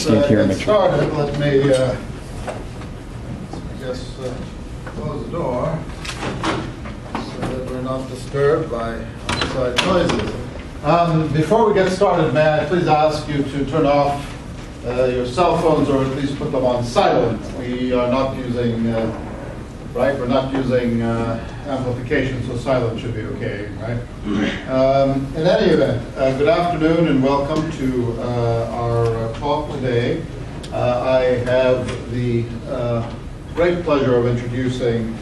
Get started. Let me, close the door so that we're not disturbed by outside noises. Before we get started, may I please ask you to turn off your cell phones, or at least put them on silent. We are not using, we're not using amplification, so silent should be okay, right? In any event, good afternoon and welcome to our talk today. I have the great pleasure of introducing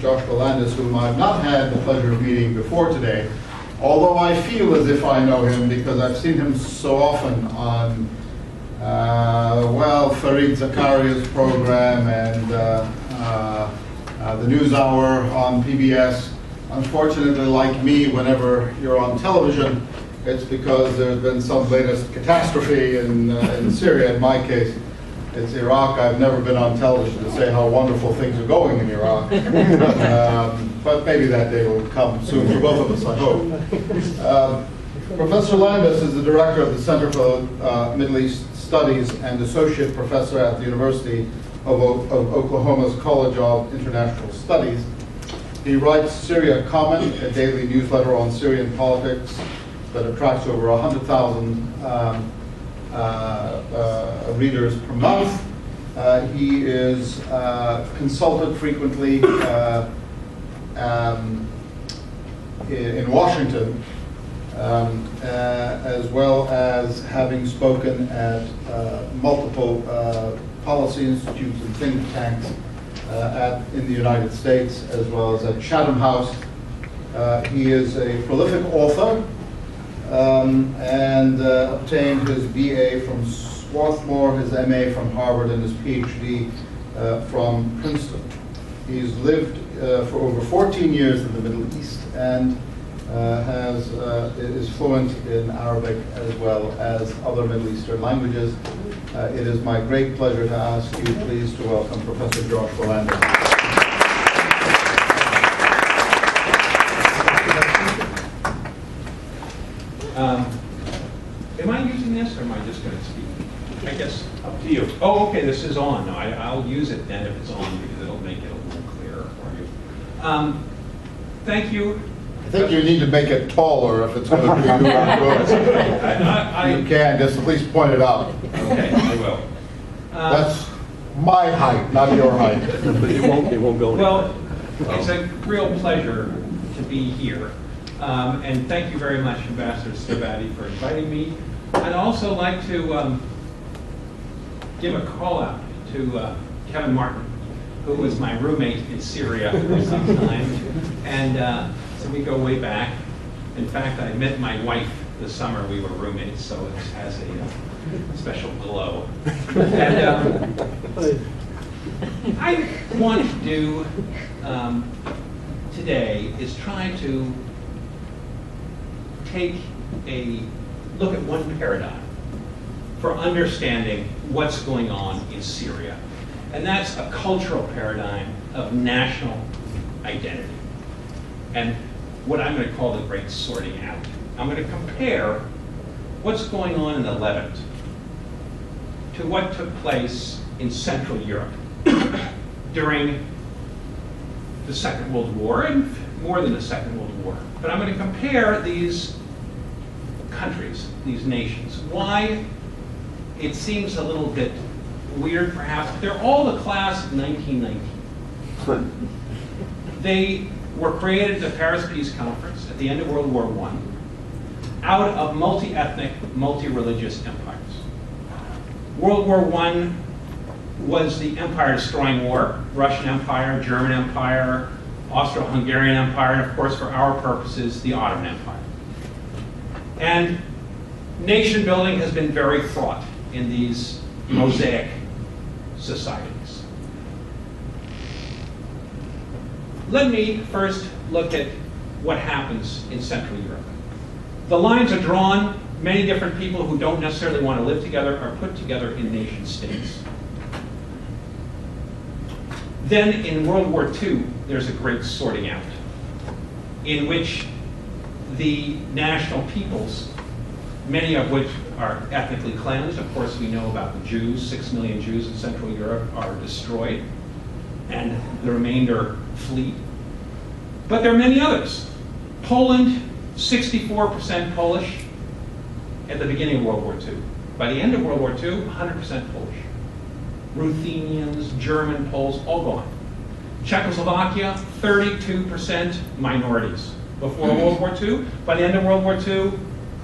Joshua Landis, whom I've not had the pleasure of meeting before today, although I feel as if I know him because I've seen him so often on Fareed Zakaria's program and the NewsHour on PBS. Unfortunately, like me, whenever you're on television, it's because there's been some latest catastrophe in Syria. In my case, it's Iraq. I've never been on television to say how wonderful things are going in Iraq. But maybe that day will come soon for both of us, I hope. Professor Landis is the director of the Center for Middle East Studies and associate professor at the University of Oklahoma's College of International Studies. He writes Syria Comment, a daily newsletter on Syrian politics that attracts over 100,000 readers per month. He is consulted frequently in Washington, as well as having spoken at multiple policy institutes and think tanks in the United States, as well as at Chatham House. He is a prolific author and obtained his BA from Swarthmore, his MA from Harvard, and his PhD from Princeton. He's lived for over 14 years in the Middle East and is fluent in Arabic as well as other Middle Eastern languages. It is my great pleasure to ask you please to welcome Professor Joshua Landis. Am I using this, or am I just going to speak? I guess up to you. Oh, okay, this is on. No, I'll use it then if it's on, because it'll make it a little clearer for you. Thank you. I think you need to make it taller if it's going to be new You can, just at least point it out. Okay, I will. That's my height, not your height. But it won't go. Well, it's a real pleasure to be here. And thank you very much, Ambassador Stavati, for inviting me. I'd also like to give a call out to Kevin Martin, who was my roommate in Syria for some time. And so we go way back. In fact, I met my wife this summer. We were roommates, so it has a special glow. And I want to do today is try to take a look at one paradigm for understanding what's going on in Syria. And that's a cultural paradigm of national identity. And what I'm going to call the great sorting out. I'm going to compare what's going on in the Levant to what took place in Central Europe during the Second World War, and more than the Second World War. But I'm going to compare these countries, these nations. Why it seems a little bit weird, perhaps, but they're all the class of 1919. They were created at the Paris Peace Conference at the end of World War I out of multi-ethnic, multi-religious empires. World War I was the empire-destroying war. Russian Empire, German Empire, Austro-Hungarian Empire, and of course, for our purposes, the Ottoman Empire. And nation building has been very fraught in these mosaic societies. Let me first look at what happens in Central Europe. The lines are drawn. Many different people who don't necessarily want to live together are put together in nation states. Then in World War II, there's a great sorting out in which the national peoples, many of which are ethnically cleansed. Of course, we know about the Jews. 6 million Jews in Central Europe are destroyed, and the remainder flee. But there are many others. Poland, 64% Polish at the beginning of World War II. By the end of World War II, 100% Polish. Ruthenians, German Poles, all gone. Czechoslovakia, 32% minorities before World War II. By the end of World War II,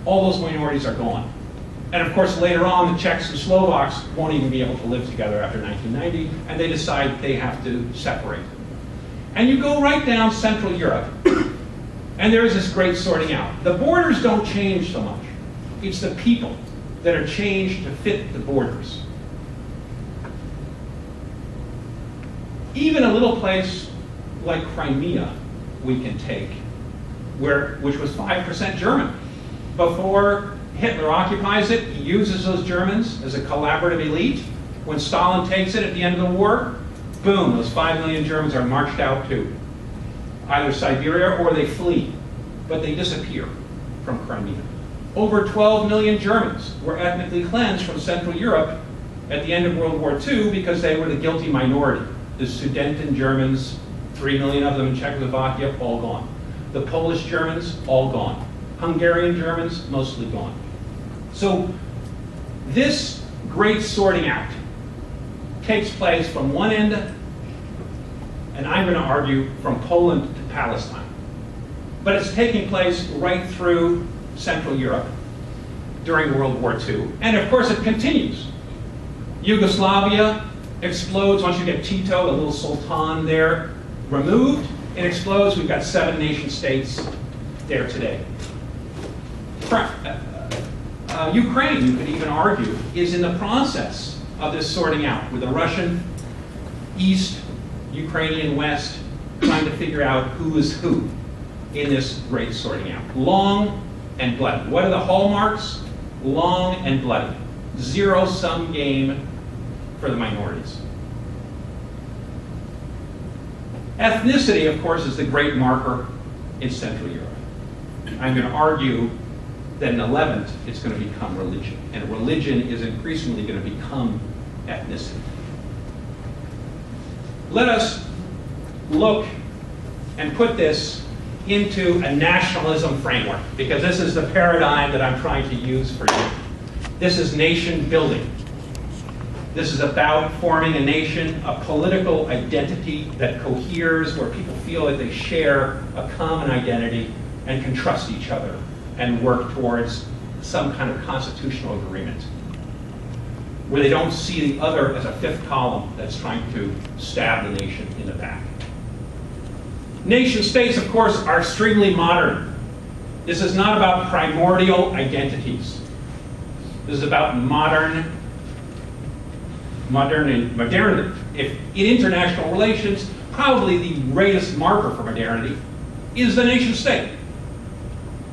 all those minorities are gone. And of course, later on, the Czechs and Slovaks won't even be able to live together after 1990, and they decide they have to separate. And you go right down Central Europe, and there is this great sorting out. The borders don't change so much. It's the people that are changed to fit the borders. Even a little place like Crimea we can take, which was 5% German. Before Hitler occupies it, he uses those Germans as a collaborative elite. When Stalin takes it at the end of the war, boom, those 5 million Germans are marched out to either Siberia or they flee, but they disappear from Crimea. Over 12 million Germans were ethnically cleansed from Central Europe at the end of World War II because they were the guilty minority. The Sudeten Germans, 3 million of them in Czechoslovakia, all gone. The Polish Germans, all gone. Hungarian Germans, mostly gone. So this great sorting out takes place from one end, and I'm going to argue from Poland to Palestine. But it's taking place right through Central Europe during World War II. And of course it continues. Yugoslavia explodes once you get Tito, the little sultan there, removed. It explodes. We've got 7 nation states there today. Ukraine, you could even argue, is in the process of this sorting out, with the Russian East, Ukrainian West, trying to figure out who is who in this great sorting out. Long and bloody. What are the hallmarks? Long and bloody. Zero-sum game for the minorities. Ethnicity, of course, is the great marker in Central Europe. I'm going to argue that in the Levant, it's going to become religion. And religion is increasingly going to become ethnicity. Let us look and put this into a nationalism framework, because this is the paradigm that I'm trying to use for you. This is nation building. This is about forming a nation, a political identity that coheres, where people feel that they share a common identity and can trust each other and work towards some kind of constitutional agreement, where they don't see the other as a fifth column that's trying to stab the nation in the back. Nation states, of course, are extremely modern. This is not about primordial identities. This is about modernity. If in international relations, probably the greatest marker for modernity is the nation state.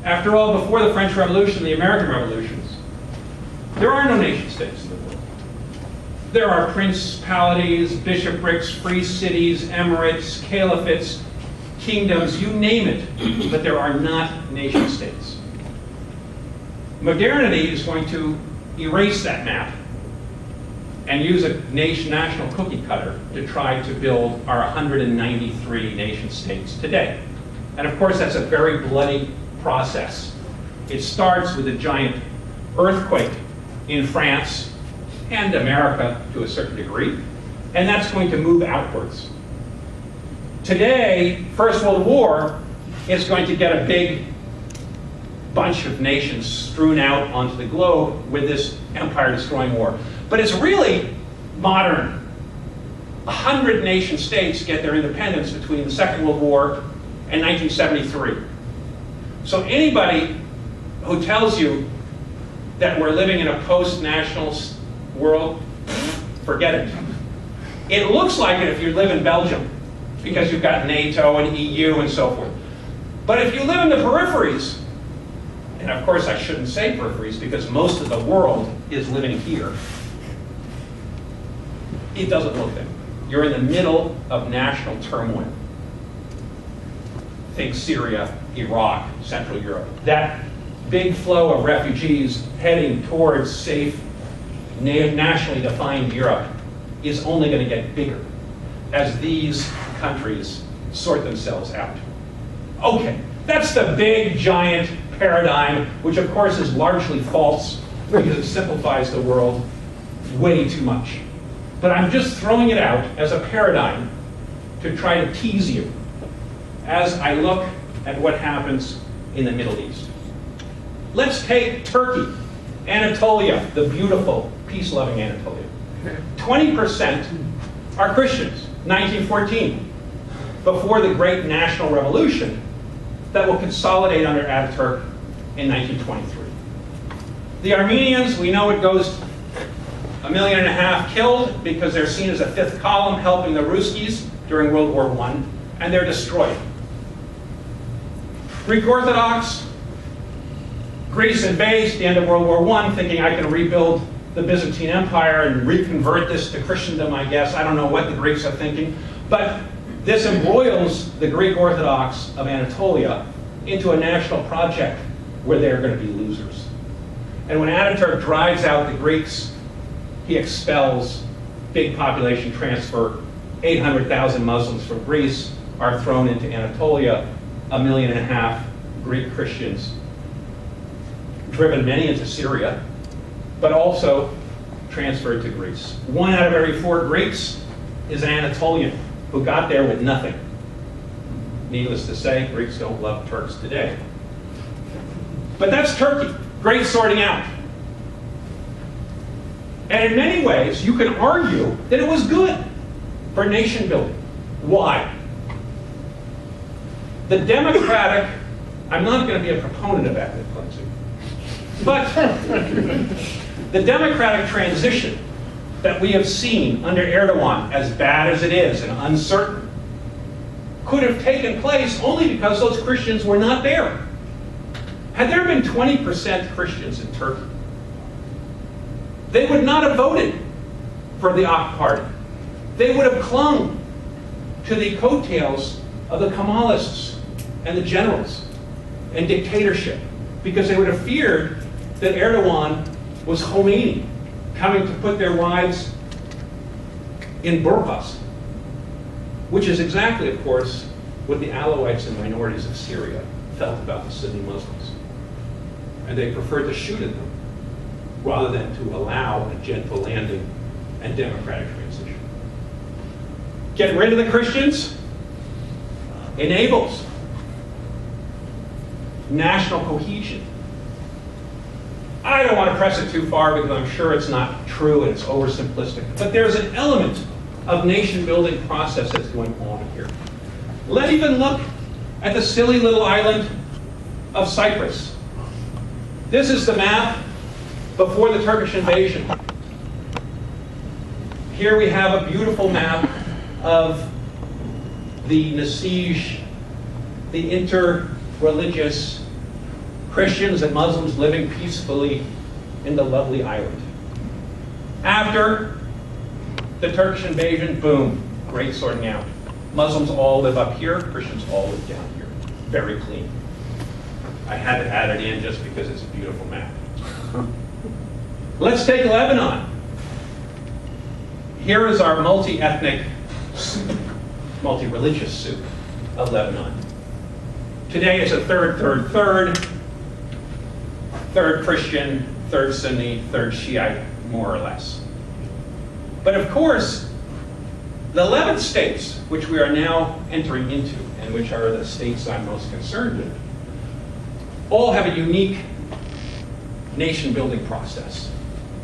After all, before the French Revolution, the American Revolutions, there are no nation states in the world. There are principalities, bishoprics, free cities, emirates, caliphates, kingdoms, you name it, but there are not nation states. Modernity is going to erase that map and use a national cookie cutter to try to build our 193 nation states today. And of course, that's a very bloody process. It starts with a giant earthquake in France and America to a certain degree, and that's going to move outwards. Today, First World War is going to get a big bunch of nations strewn out onto the globe with this empire-destroying war. But it's really modern. 100 nation states get their independence between the Second World War and 1973. So anybody who tells you that we're living in a post-nationalist world, forget it. It looks like it if you live in Belgium, because you've got NATO and EU and so forth. But if you live in the peripheries, and of course I shouldn't say peripheries because most of the world is living here, it doesn't look that. You're in the middle of national turmoil. Think Syria, Iraq, Central Europe. That big flow of refugees heading towards safe, nationally defined Europe is only going to get bigger as these countries sort themselves out. Okay, that's the big, giant paradigm, which of course is largely false because it simplifies the world way too much. But I'm just throwing it out as a paradigm to try to tease you as I look at what happens in the Middle East. Let's take Turkey, Anatolia, the beautiful, peace-loving Anatolia. 20% are Christians, 1914, before the great national revolution that will consolidate under Ataturk in 1923. The Armenians, we know it goes 1.5 million killed because they're seen as a fifth column helping the Ruskies during World War I, and they're destroyed. Greek Orthodox, Greece invades at the end of World War I, thinking I can rebuild the Byzantine Empire and reconvert this to Christendom, I guess. I don't know what the Greeks are thinking. But this embroils the Greek Orthodox of Anatolia into a national project where they're going to be losers. And when Ataturk drives out the Greeks, he expels big population transfer. 800,000 Muslims from Greece are thrown into Anatolia, 1.5 million Greek Christians, driven many into Syria, but also transferred to Greece. 1 out of every 4 Greeks is an Anatolian who got there with nothing. Needless to say, Greeks don't love Turks today. But that's Turkey, great sorting out. And in many ways, you can argue that it was good for nation building. Why? The democratic, I'm not going to be a proponent of ethnic cleansing, but the democratic transition that we have seen under Erdogan, as bad as it is and uncertain, could have taken place only because those Christians were not there. Had there been 20% Christians in Turkey, they would not have voted for the AK Party. They would have clung to the coattails of the Kemalists and the generals and dictatorship, because they would have feared that Erdogan was Khomeini, coming to put their wives in burqas, which is exactly, of course, what the Alawites and minorities of Syria felt about the Sunni Muslims. And they preferred to shoot at them rather than to allow a gentle landing and democratic transition. Get rid of the Christians enables national cohesion. I don't want to press it too far because I'm sure it's not true and it's oversimplistic, but there's an element of nation-building process that's going on here. Let's even look at the silly little island of Cyprus. This is the map before the Turkish invasion. Here we have a beautiful map of the Nasij, the inter-religious Christians and Muslims living peacefully in the lovely island. After the Turkish invasion, boom, great sorting out. Muslims all live up here, Christians all live down here. Very clean. I had to add it in just because it's a beautiful map. Let's take Lebanon. Here is our multi-ethnic soup, multi-religious soup of Lebanon. Today it's a third Christian, third Sunni, third Shiite, more or less. But of course, the Levant states, which we are now entering into, and which are the states I'm most concerned with, all have a unique nation-building process.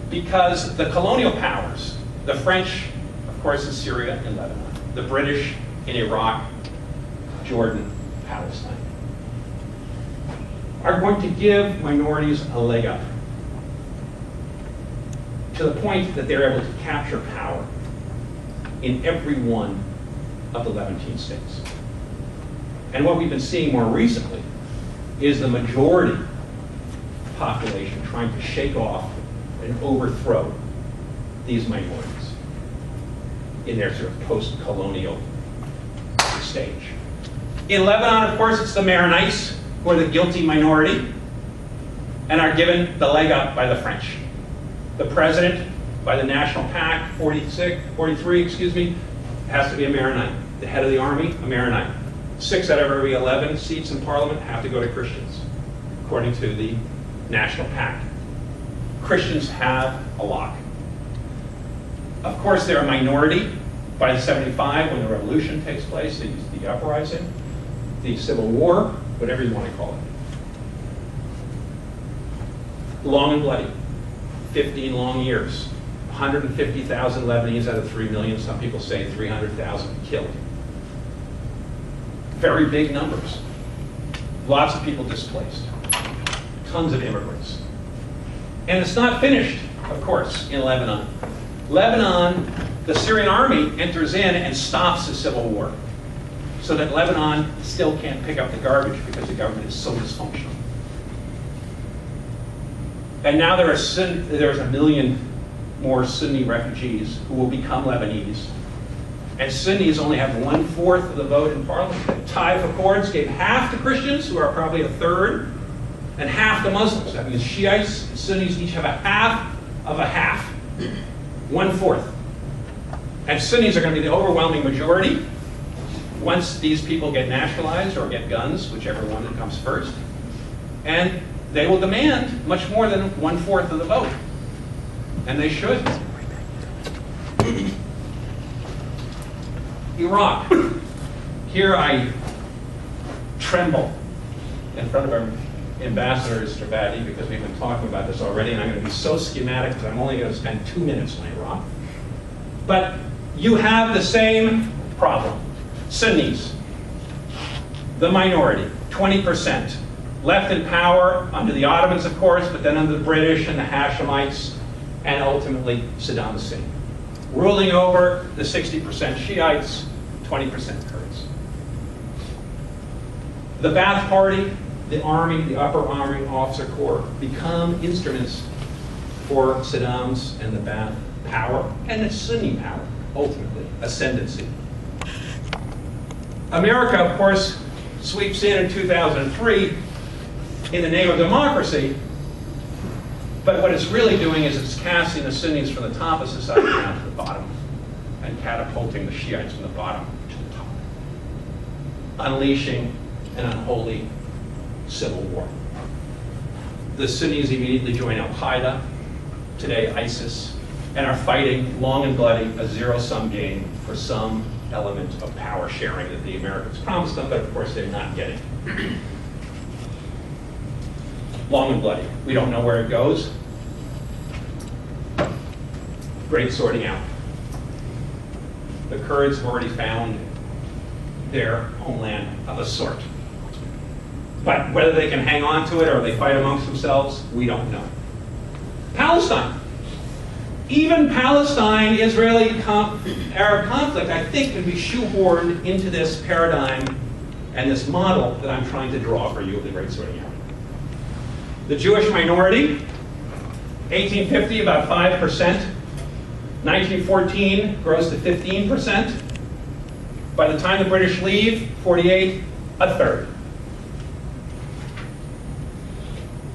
Because the colonial powers, the French, of course, in Syria and Lebanon, the British in Iraq, Jordan, Palestine, are going to give minorities a leg up to the point that they're able to capture power in every one of the Levantine states. And what we've been seeing more recently is the majority population trying to shake off and overthrow these minorities in their sort of post-colonial stage. In Lebanon, of course, it's the Maronites, who are the guilty minority. and are given the leg up by the French. The president, by the National Pact, 43, has to be a Maronite. The head of the army, a Maronite. 6 out of every 11 seats in Parliament have to go to Christians, according to the National Pact. Christians have a lock. Of course, they're a minority by 75 when the revolution takes place, the uprising, the Civil War, whatever you want to call it. Long and bloody. 15 long years. 150,000 Lebanese out of 3 million, some people say 300,000 killed. Very big numbers. Lots of people displaced. Tons of immigrants. And it's not finished, of course, in Lebanon. Lebanon, the Syrian army enters in and stops the civil war, so that Lebanon still can't pick up the garbage because the government is so dysfunctional. And now there's 1 million more Sunni refugees who will become Lebanese. And Sunnis only have 1/4 of the vote in parliament. The Taif Accords gave half to Christians, who are probably a third, and half to Muslims. That means Shiites and Sunnis each have a half of a half. 1/4. And Sunnis are going to be the overwhelming majority once these people get nationalized or get guns, whichever one comes first. And they will demand much more than 1/4 of the vote. And they should. Iraq. Here I tremble in front of our ambassador, Strabati, because we've been talking about this already, and I'm going to be so schematic because I'm only going to spend 2 minutes on Iraq. But you have the same problem. Sunnis, the minority, 20%. Left in power under the Ottomans, of course, but then under the British and the Hashemites, and ultimately Saddam Hussein. Ruling over the 60% Shiites, 20% Kurds. The Ba'ath Party, the army, the upper army officer corps, become instruments for Saddam's and the Ba'ath power, and the Sunni power, ultimately, ascendancy. America, of course, sweeps in 2003 in the name of democracy, but what it's really doing is it's casting the Sunnis from the top of society down to the bottom and catapulting the Shiites from the bottom to the top, unleashing an unholy civil war. The Sunnis immediately join Al-Qaeda, today ISIS, and are fighting long and bloody a zero-sum game for some element of power sharing that the Americans promised them, but of course they're not getting. Long and bloody. We don't know where it goes. Great sorting out. The Kurds have already found their homeland of a sort. But whether they can hang on to it or they fight amongst themselves, we don't know. Palestine. Even Palestine, Israeli-Arab conflict, I think, can be shoehorned into this paradigm and this model that I'm trying to draw for you of the Great Sorting Out. The Jewish minority, 1850, about 5%. 1914 grows to 15%. By the time the British leave, 48, a third.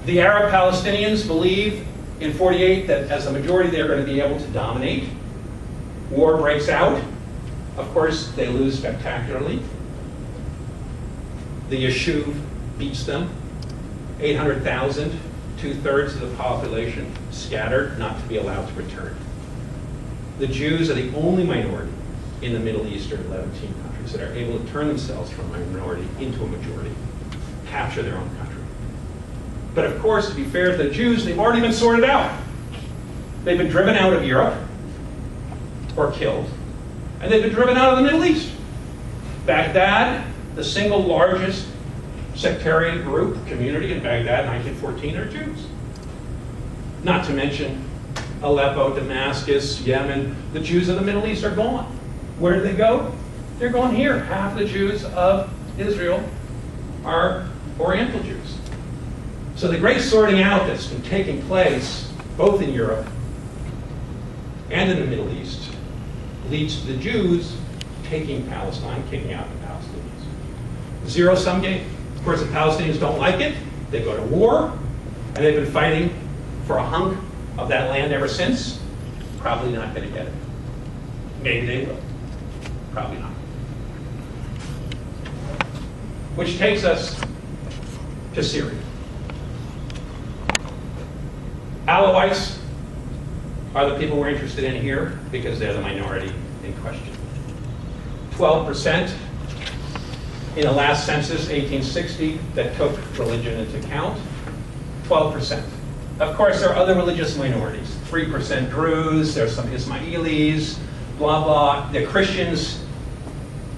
The Arab Palestinians believe in 48 that as a majority they're going to be able to dominate. War breaks out. Of course, they lose spectacularly. The Yishuv beats them. 800,000, 2/3 of the population scattered, not to be allowed to return. The Jews are the only minority in the Middle Eastern Levantine countries that are able to turn themselves from a minority into a majority, capture their own country. But of course, to be fair to the Jews, they've already been sorted out. They've been driven out of Europe, or killed, and they've been driven out of the Middle East. Baghdad, the single largest sectarian group, community in Baghdad, 1914, are Jews. Not to mention Aleppo, Damascus, Yemen. The Jews of the Middle East are gone. Where do they go? They're gone here. Half the Jews of Israel are Oriental Jews. So the great sorting out that's been taking place both in Europe and in the Middle East leads to the Jews taking Palestine, kicking out the Palestinians. Zero-sum game. Of course, the Palestinians don't like it. They go to war. And they've been fighting for a hunk of that land ever since. Probably not going to get it. Maybe they will. Probably not. Which takes us to Syria. Alawites are the people we're interested in here because they're the minority in question. 12% in the last census, 1860, that took religion into account. 12%. Of course, there are other religious minorities. 3% Druze, there's some Ismailis, blah, blah. The Christians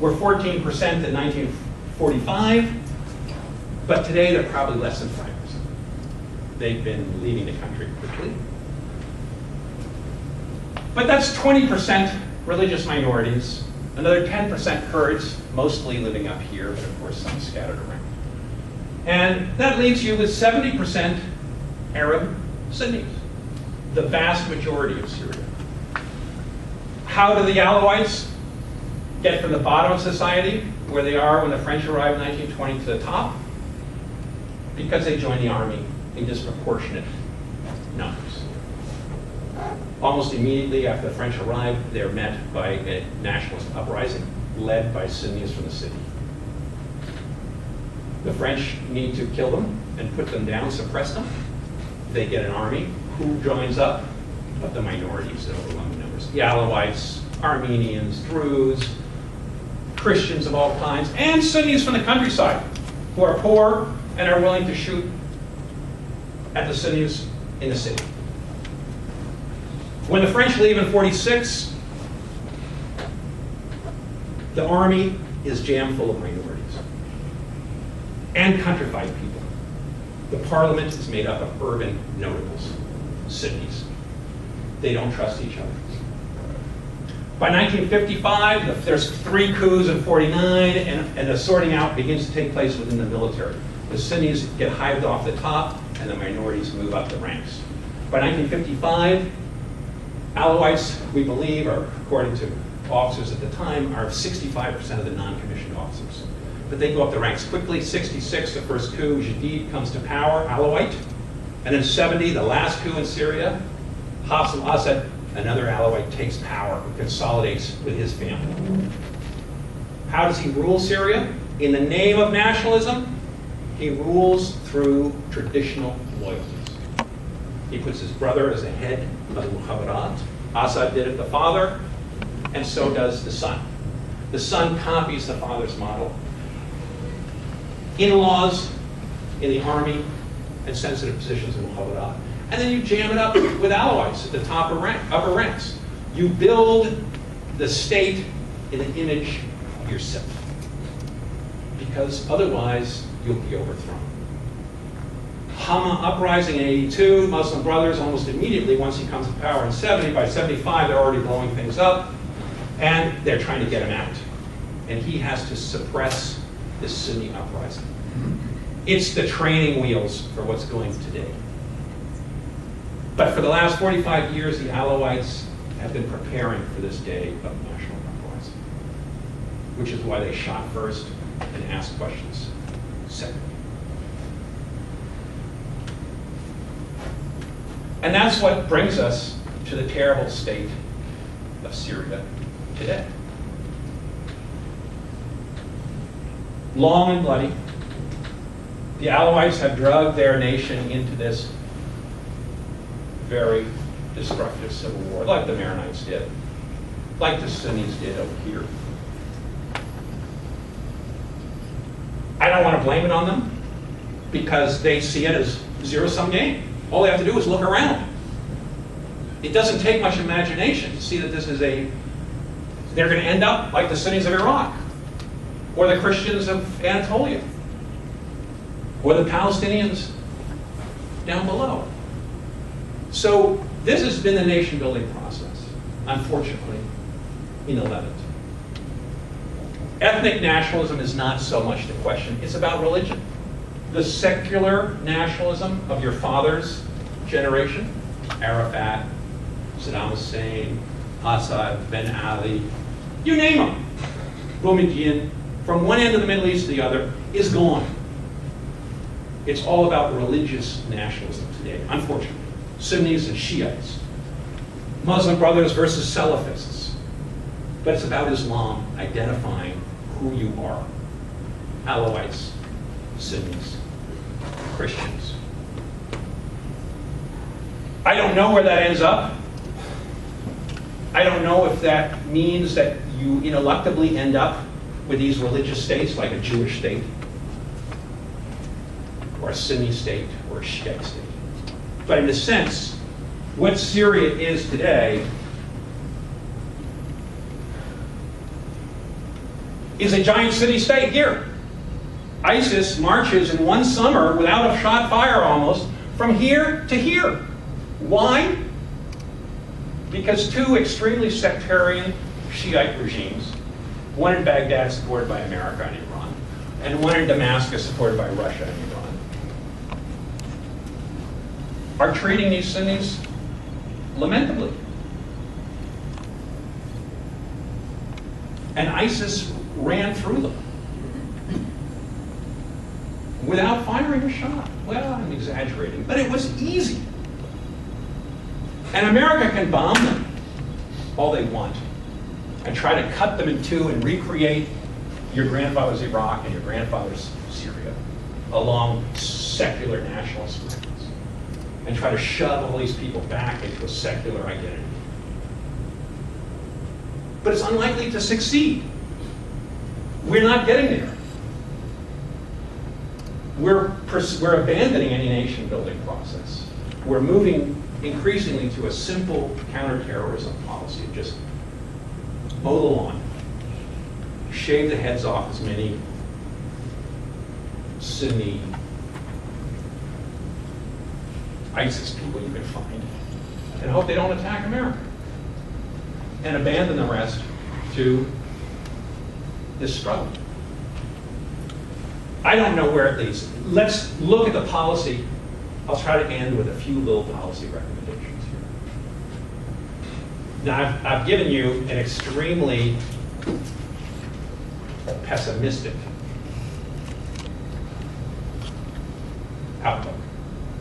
were 14% in 1945, but today they're probably less than 5%. They've been leaving the country quickly. But that's 20% religious minorities, another 10% Kurds, mostly living up here, but of course some scattered around. And that leaves you with 70% Arab Sunnis, the vast majority of Syria. How do the Alawites get from the bottom of society, where they are when the French arrived in 1920, to the top? Because they joined the army in disproportionate numbers. Almost immediately after the French arrived, they're met by a nationalist uprising led by Sunnis from the city. The French need to kill them and put them down, suppress them. They get an army. Who joins up? But the minorities in overwhelming numbers. The Alawites, Armenians, Druze, Christians of all kinds, and Sunnis from the countryside who are poor and are willing to shoot at the Sunnis in the city. When the French leave in 46, the army is jam full of minorities and countrified people. The parliament is made up of urban notables, Sunnis. They don't trust each other. By 1955, there's 3 coups in 49, and the sorting out begins to take place within the military. The Sunnis get hived off the top, and the minorities move up the ranks. By 1955, Alawites, we believe, are, according to officers at the time, are 65% of the non-commissioned officers. But they go up the ranks quickly. 66, the first coup, Jadid comes to power, Alawite. And then 70, the last coup in Syria, Hafez al-Assad, another Alawite, takes power and consolidates with his family. How does he rule Syria? In the name of nationalism, he rules through traditional loyalties. He puts his brother as the head of the Mukhabarat. Assad did it, the father, and so does the son. The son copies the father's model. In-laws in the army and sensitive positions in Mukhabarat. And then you jam it up with Alawites at the top of upper ranks. You build the state in the image of yourself. Because otherwise, you'll be overthrown. Hama uprising in 82, Muslim Brothers almost immediately, once he comes to power in 70, by 75 they're already blowing things up, and they're trying to get him out. And he has to suppress this Sunni uprising. It's the training wheels for what's going today. But for the last 45 years, the Alawites have been preparing for this day of national uprising, which is why they shot first and asked questions second. And that's what brings us to the terrible state of Syria today. Long and bloody, the Alawites have drugged their nation into this very destructive civil war, like the Maronites did, like the Sunnis did over here. I don't want to blame it on them, because they see it as zero-sum game. All they have to do is look around. It doesn't take much imagination to see that this is they're going to end up like the Sunnis of Iraq, or the Christians of Anatolia, or the Palestinians down below. So this has been the nation-building process, unfortunately, in the Levant. Ethnic nationalism is not so much the question, it's about religion. The secular nationalism of your father's generation, Arafat, Saddam Hussein, Assad, Ben Ali, you name them, Boumediene, from one end of the Middle East to the other, is gone. It's all about religious nationalism today, unfortunately. Sunnis and Shiites. Muslim Brothers versus Salafists. But it's about Islam identifying who you are. Alawites, Sunnis, Christians. I don't know where that ends up. I don't know if that means that you ineluctably end up with these religious states, like a Jewish state, or a Sunni state, or a Shiite state. But in a sense, what Syria is today is a giant city-state here. ISIS marches in one summer without a shot fire almost from here to here. Why? Because two extremely sectarian Shiite regimes, one in Baghdad supported by America and Iran, and one in Damascus supported by Russia and Iran, are treating these Sunnis lamentably. And ISIS ran through them without firing a shot. Well, I'm exaggerating, but it was easy. And America can bomb them all they want and try to cut them in two and recreate your grandfather's Iraq and your grandfather's Syria along secular nationalist lines and try to shove all these people back into a secular identity. But it's unlikely to succeed. We're not getting there. We're abandoning any nation building process. We're moving increasingly to a simple counterterrorism policy of just mow the lawn, shave the heads off as many Sunni ISIS people you can find, and hope they don't attack America, and abandon the rest to this struggle. I don't know where it leads. Let's look at the policy. I'll try to end with a few little policy recommendations here. Now, I've given you an extremely pessimistic outlook.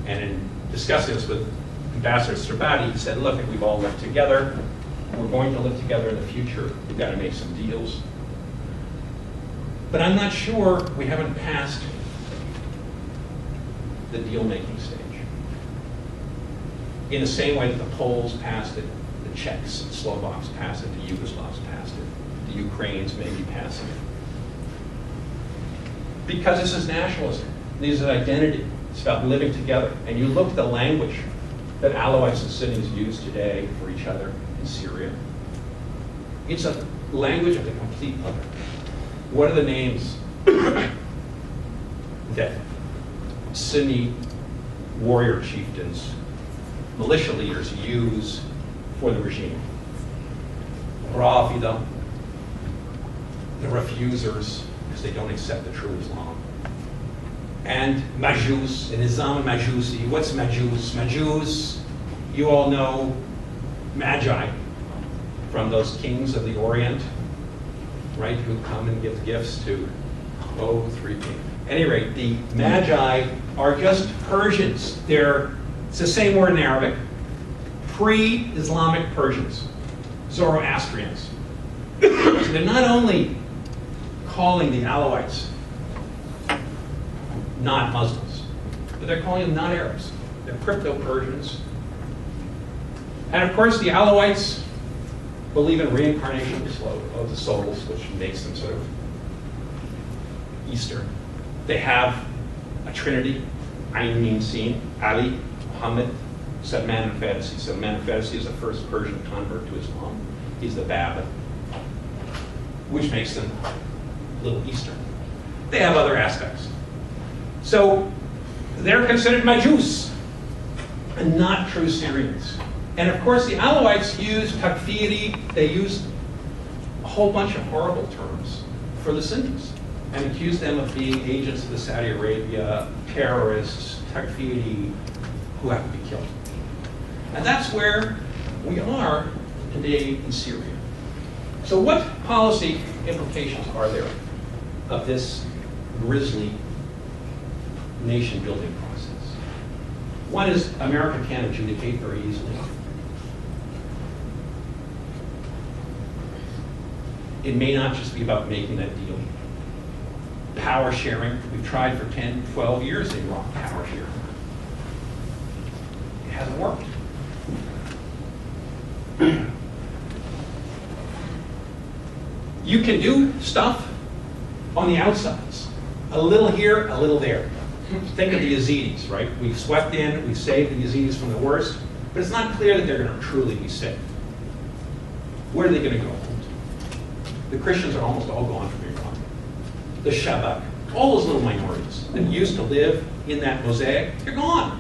And in discussing this with Ambassador Strabati, he said, look, we've all lived together. We're going to live together in the future. We've got to make some deals. But I'm not sure we haven't passed the deal-making stage. In the same way that the Poles passed it, the Czechs and Slovaks passed it, the Yugoslavs passed it, the Ukrainians may be passing it. Because this is nationalism. This is identity. It's about living together. And you look at the language that Alawites and Sunnis use today for each other in Syria. It's a language of the complete other. What are the names that Sunni warrior chieftains, militia leaders use for the regime? Rafida, the refusers, because they don't accept the true Islam. And Majus, and Nizam Majusi. What's Majus? Majus, you all know Magi from those kings of the Orient, right, who come and give gifts to, three kings. At any rate, the Magi are just Persians. It's the same word in Arabic. Pre-Islamic Persians, Zoroastrians. So they're not only calling the Alawites not Muslims, but they're calling them not Arabs. They're crypto-Persians. And of course, the Alawites believe in reincarnation of the souls, which makes them sort of Eastern. They have a trinity, Ayn Min Sin, Ali, Muhammad, Salman al-Farisi. Salman al-Farisi is the first Persian convert to Islam. He's the Bab, which makes them a little Eastern. They have other aspects. So they're considered Majus and not true Syrians. And of course, the Alawites use takfiri, they use a whole bunch of horrible terms for the Sunnis and accuse them of being agents of the Saudi Arabia, terrorists, takfiri, who have to be killed. And that's where we are today in Syria. So what policy implications are there of this grisly nation-building process. One is America can't adjudicate very easily. It may not just be about making that deal. Power sharing, we've tried for 10, 12 years in Iraq, power sharing. It hasn't worked. You can do stuff on the outsides. A little here, a little there. Think of the Yazidis, right? We've swept in, we've saved the Yazidis from the worst, but it's not clear that they're going to truly be safe. Where are they going to go? The Christians are almost all gone from Iraq. The Shabak, all those little minorities that used to live in that mosaic, they're gone.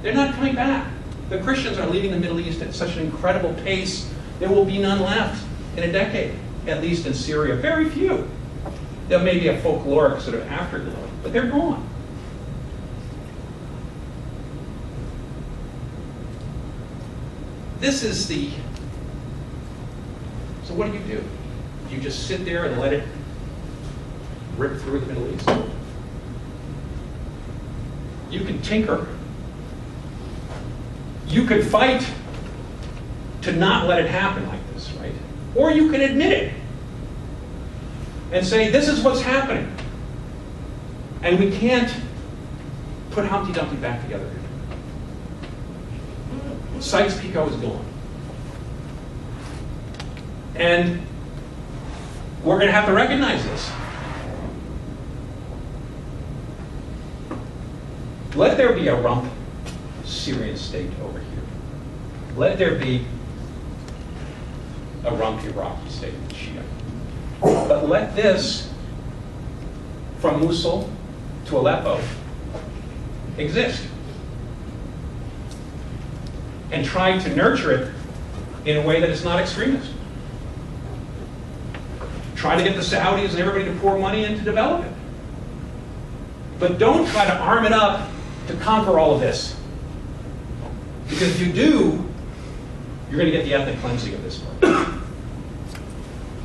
They're not coming back. The Christians are leaving the Middle East at such an incredible pace, there will be none left in a decade, at least in Syria. Very few. There may be a folkloric sort of afterglow, but they're gone. This is the... So what do? You just sit there and let it rip through the Middle East? You can tinker. You could fight to not let it happen like this, right? Or you can admit it and say, this is what's happening. And we can't put Humpty Dumpty back together. Sykes-Picot is gone. And we're going to have to recognize this. Let there be a rump Syrian state over here. Let there be a rump Iraqi state, Shia. But let this, from Mosul to Aleppo, exist. And try to nurture it in a way that is not extremist. Try to get the Saudis and everybody to pour money in to develop it. But don't try to arm it up to conquer all of this. Because if you do, you're going to get the ethnic cleansing of this part.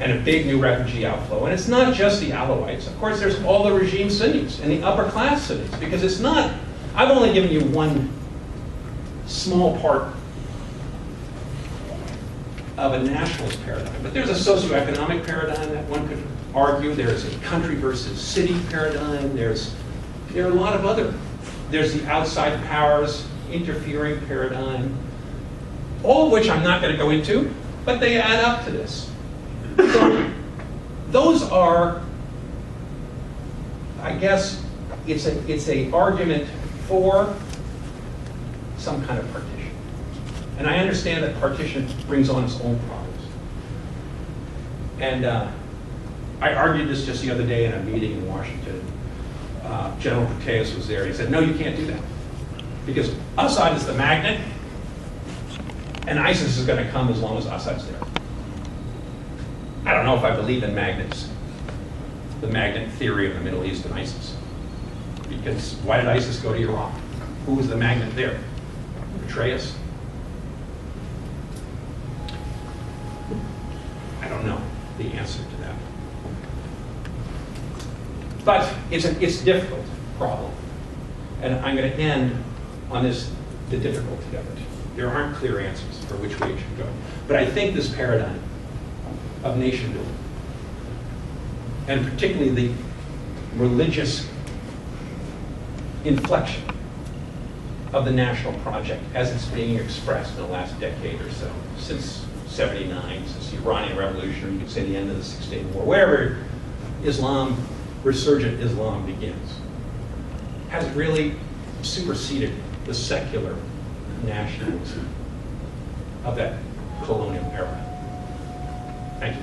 And a big new refugee outflow. And it's not just the Alawites. Of course, there's all the regime Sunnis and the upper class Sunnis. Because it's not, I've only given you one small part of a nationalist paradigm. But there's a socioeconomic paradigm that one could argue. There's a country versus city paradigm. There are a lot of other. There's the outside powers interfering paradigm. All of which I'm not going to go into, but they add up to this. So those are, I guess, it's a argument for some kind of partition. And I understand that partition brings on its own problems. And I argued this just the other day in a meeting in Washington. General Petraeus was there. He said, no, you can't do that. Because Assad is the magnet, and ISIS is going to come as long as Assad's there. I don't know if I believe in magnets, the magnet theory of the Middle East and ISIS. Because why did ISIS go to Iraq? Who was the magnet there? Petraeus? I don't know the answer to that. But it's a difficult problem. And I'm going to end on this, the difficulty of it. There aren't clear answers for which way it should go. But I think this paradigm of nation building, and particularly the religious inflection of the national project as it's being expressed in the last decade or so, since 79, since the Iranian Revolution, or you could say the end of the Six Day War, wherever Islam, resurgent Islam begins, has really superseded the secular nationalism of that colonial era. Thank you.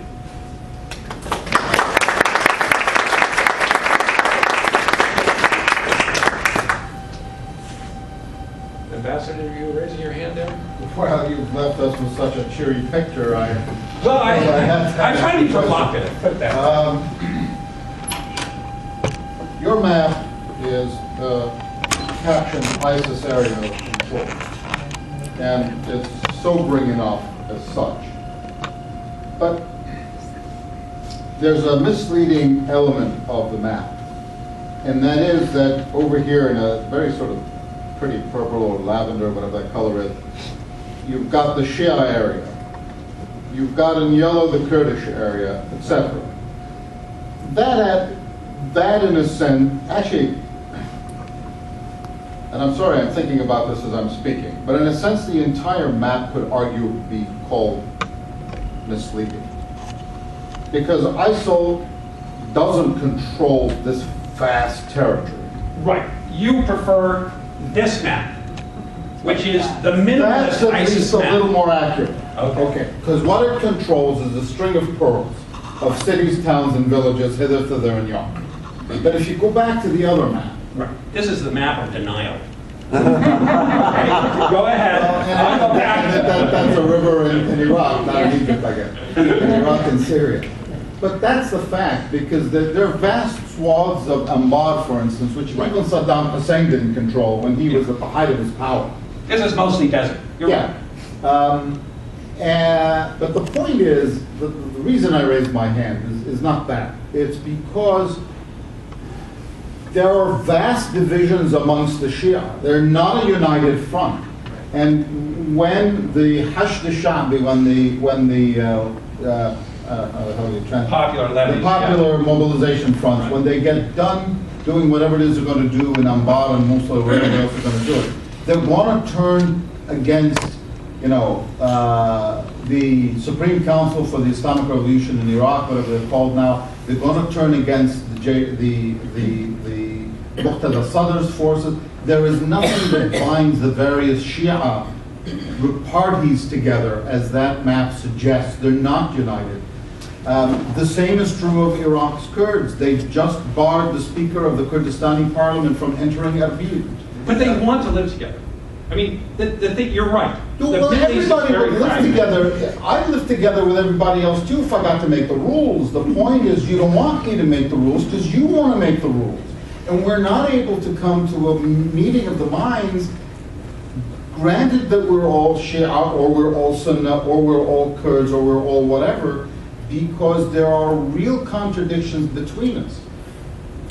Ambassador, you were raising your hand there? Well, you've left us with such a cheery picture. I try to be provocative. Put that. Your map is captioned ISIS area in full, and it's sobering enough as such. But there's a misleading element of the map. And that is that over here in a very sort of pretty purple or lavender, whatever that color is, you've got the Shia area. You've got in yellow the Kurdish area, etc. That in a sense, actually, and I'm sorry I'm thinking about this as I'm speaking, but in a sense the entire map could arguably be called misleading. Because ISIL doesn't control this vast territory. Right. You prefer this map, which is the minimalist That's at ISIS least a map. little more accurate. Okay. Because what it controls is a string of pearls of cities, towns, and villages hither, thither, and yon. But if you go back to the other map, Right. This is the map of denial. Okay. Go ahead. I'll go back. that's a river in Iraq, not in Egypt, I guess. In Iraq and Syria. But that's the fact, because there are vast swaths of Anbar, for instance, which even Saddam Hussein didn't control when he was at the height of his power. This is mostly desert. You're right. But the point is, the reason I raised my hand is not that. It's because there are vast divisions amongst the Shia. They're not a united front. And when the Hashd al-Sha'bi, when the Popular levies, the popular mobilization fronts, when they get done doing whatever it is they're going to do in Anbar and Mosul or wherever else they're going to do it, they're going to turn against, the Supreme Council for the Islamic Revolution in Iraq, whatever they're called now. They're going to turn against the Muqtada Sadr's forces. There is nothing that binds the various Shia parties together, as that map suggests. They're not united. The same is true of Iraq's Kurds. They've just barred the Speaker of the Kurdistani Parliament from entering Erbil. But they want to live together. I mean, the thing, you're right. Well, everybody would live together. I'd live together with everybody else too if I got to make the rules. The point is, you don't want me to make the rules because you want to make the rules. And we're not able to come to a meeting of the minds, granted that we're all Shia, or we're all Sunnah, or we're all Kurds, or we're all whatever, because there are real contradictions between us.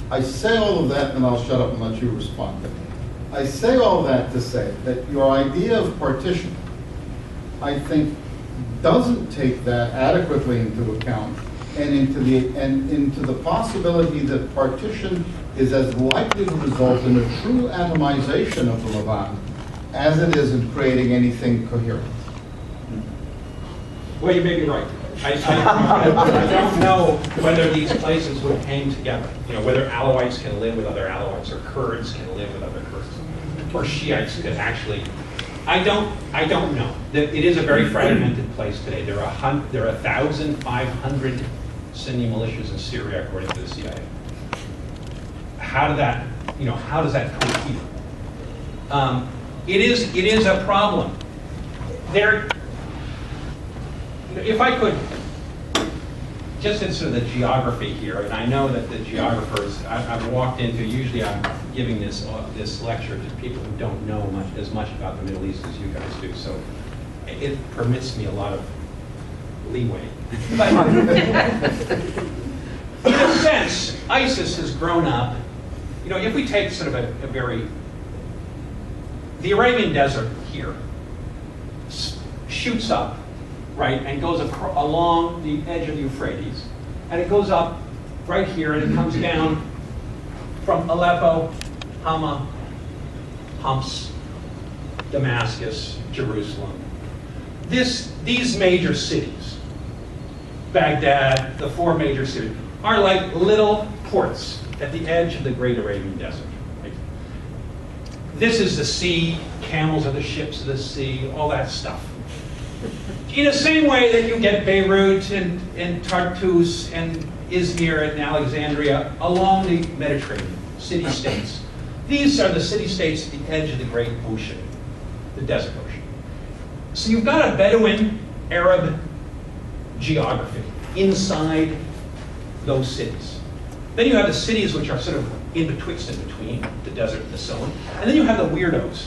I say all of that, and I'll shut up and let you respond. I say all that to say that your idea of partition, I think, doesn't take that adequately into account, and into the possibility that partition is as likely to result in a true atomization of the Levant as it is in creating anything coherent. Well, you may be right. I don't know whether these places would hang together. Whether Alawites can live with other Alawites, or Kurds can live with other Kurds, or Shiites could actually. I don't know. It is a very fragmented place today. There are 1,500 Sunni militias in Syria, according to the CIA. How does that cohere? It is a problem. If I could, just in sort of the geography here, and I know that the geographers I've walked into, usually I'm giving this lecture to people who don't know as much about the Middle East as you guys do, so it permits me a lot of leeway. But in a sense, ISIS has grown up. If we take sort of the Arabian Desert here shoots up, right, and goes along the edge of the Euphrates, and it goes up right here, and it comes down from Aleppo, Hama, Homs, Damascus, Jerusalem. These major cities, Baghdad, the four major cities, are like little ports at the edge of the great Arabian Desert. Right? This is the sea, camels are the ships of the sea, all that stuff. In the same way that you get Beirut and Tartus and Izmir and Alexandria along the Mediterranean, city-states. These are the city-states at the edge of the great ocean, the desert ocean. So you've got a Bedouin Arab geography inside those cities. Then you have the cities which are sort of in between the desert and so on. And then you have the weirdos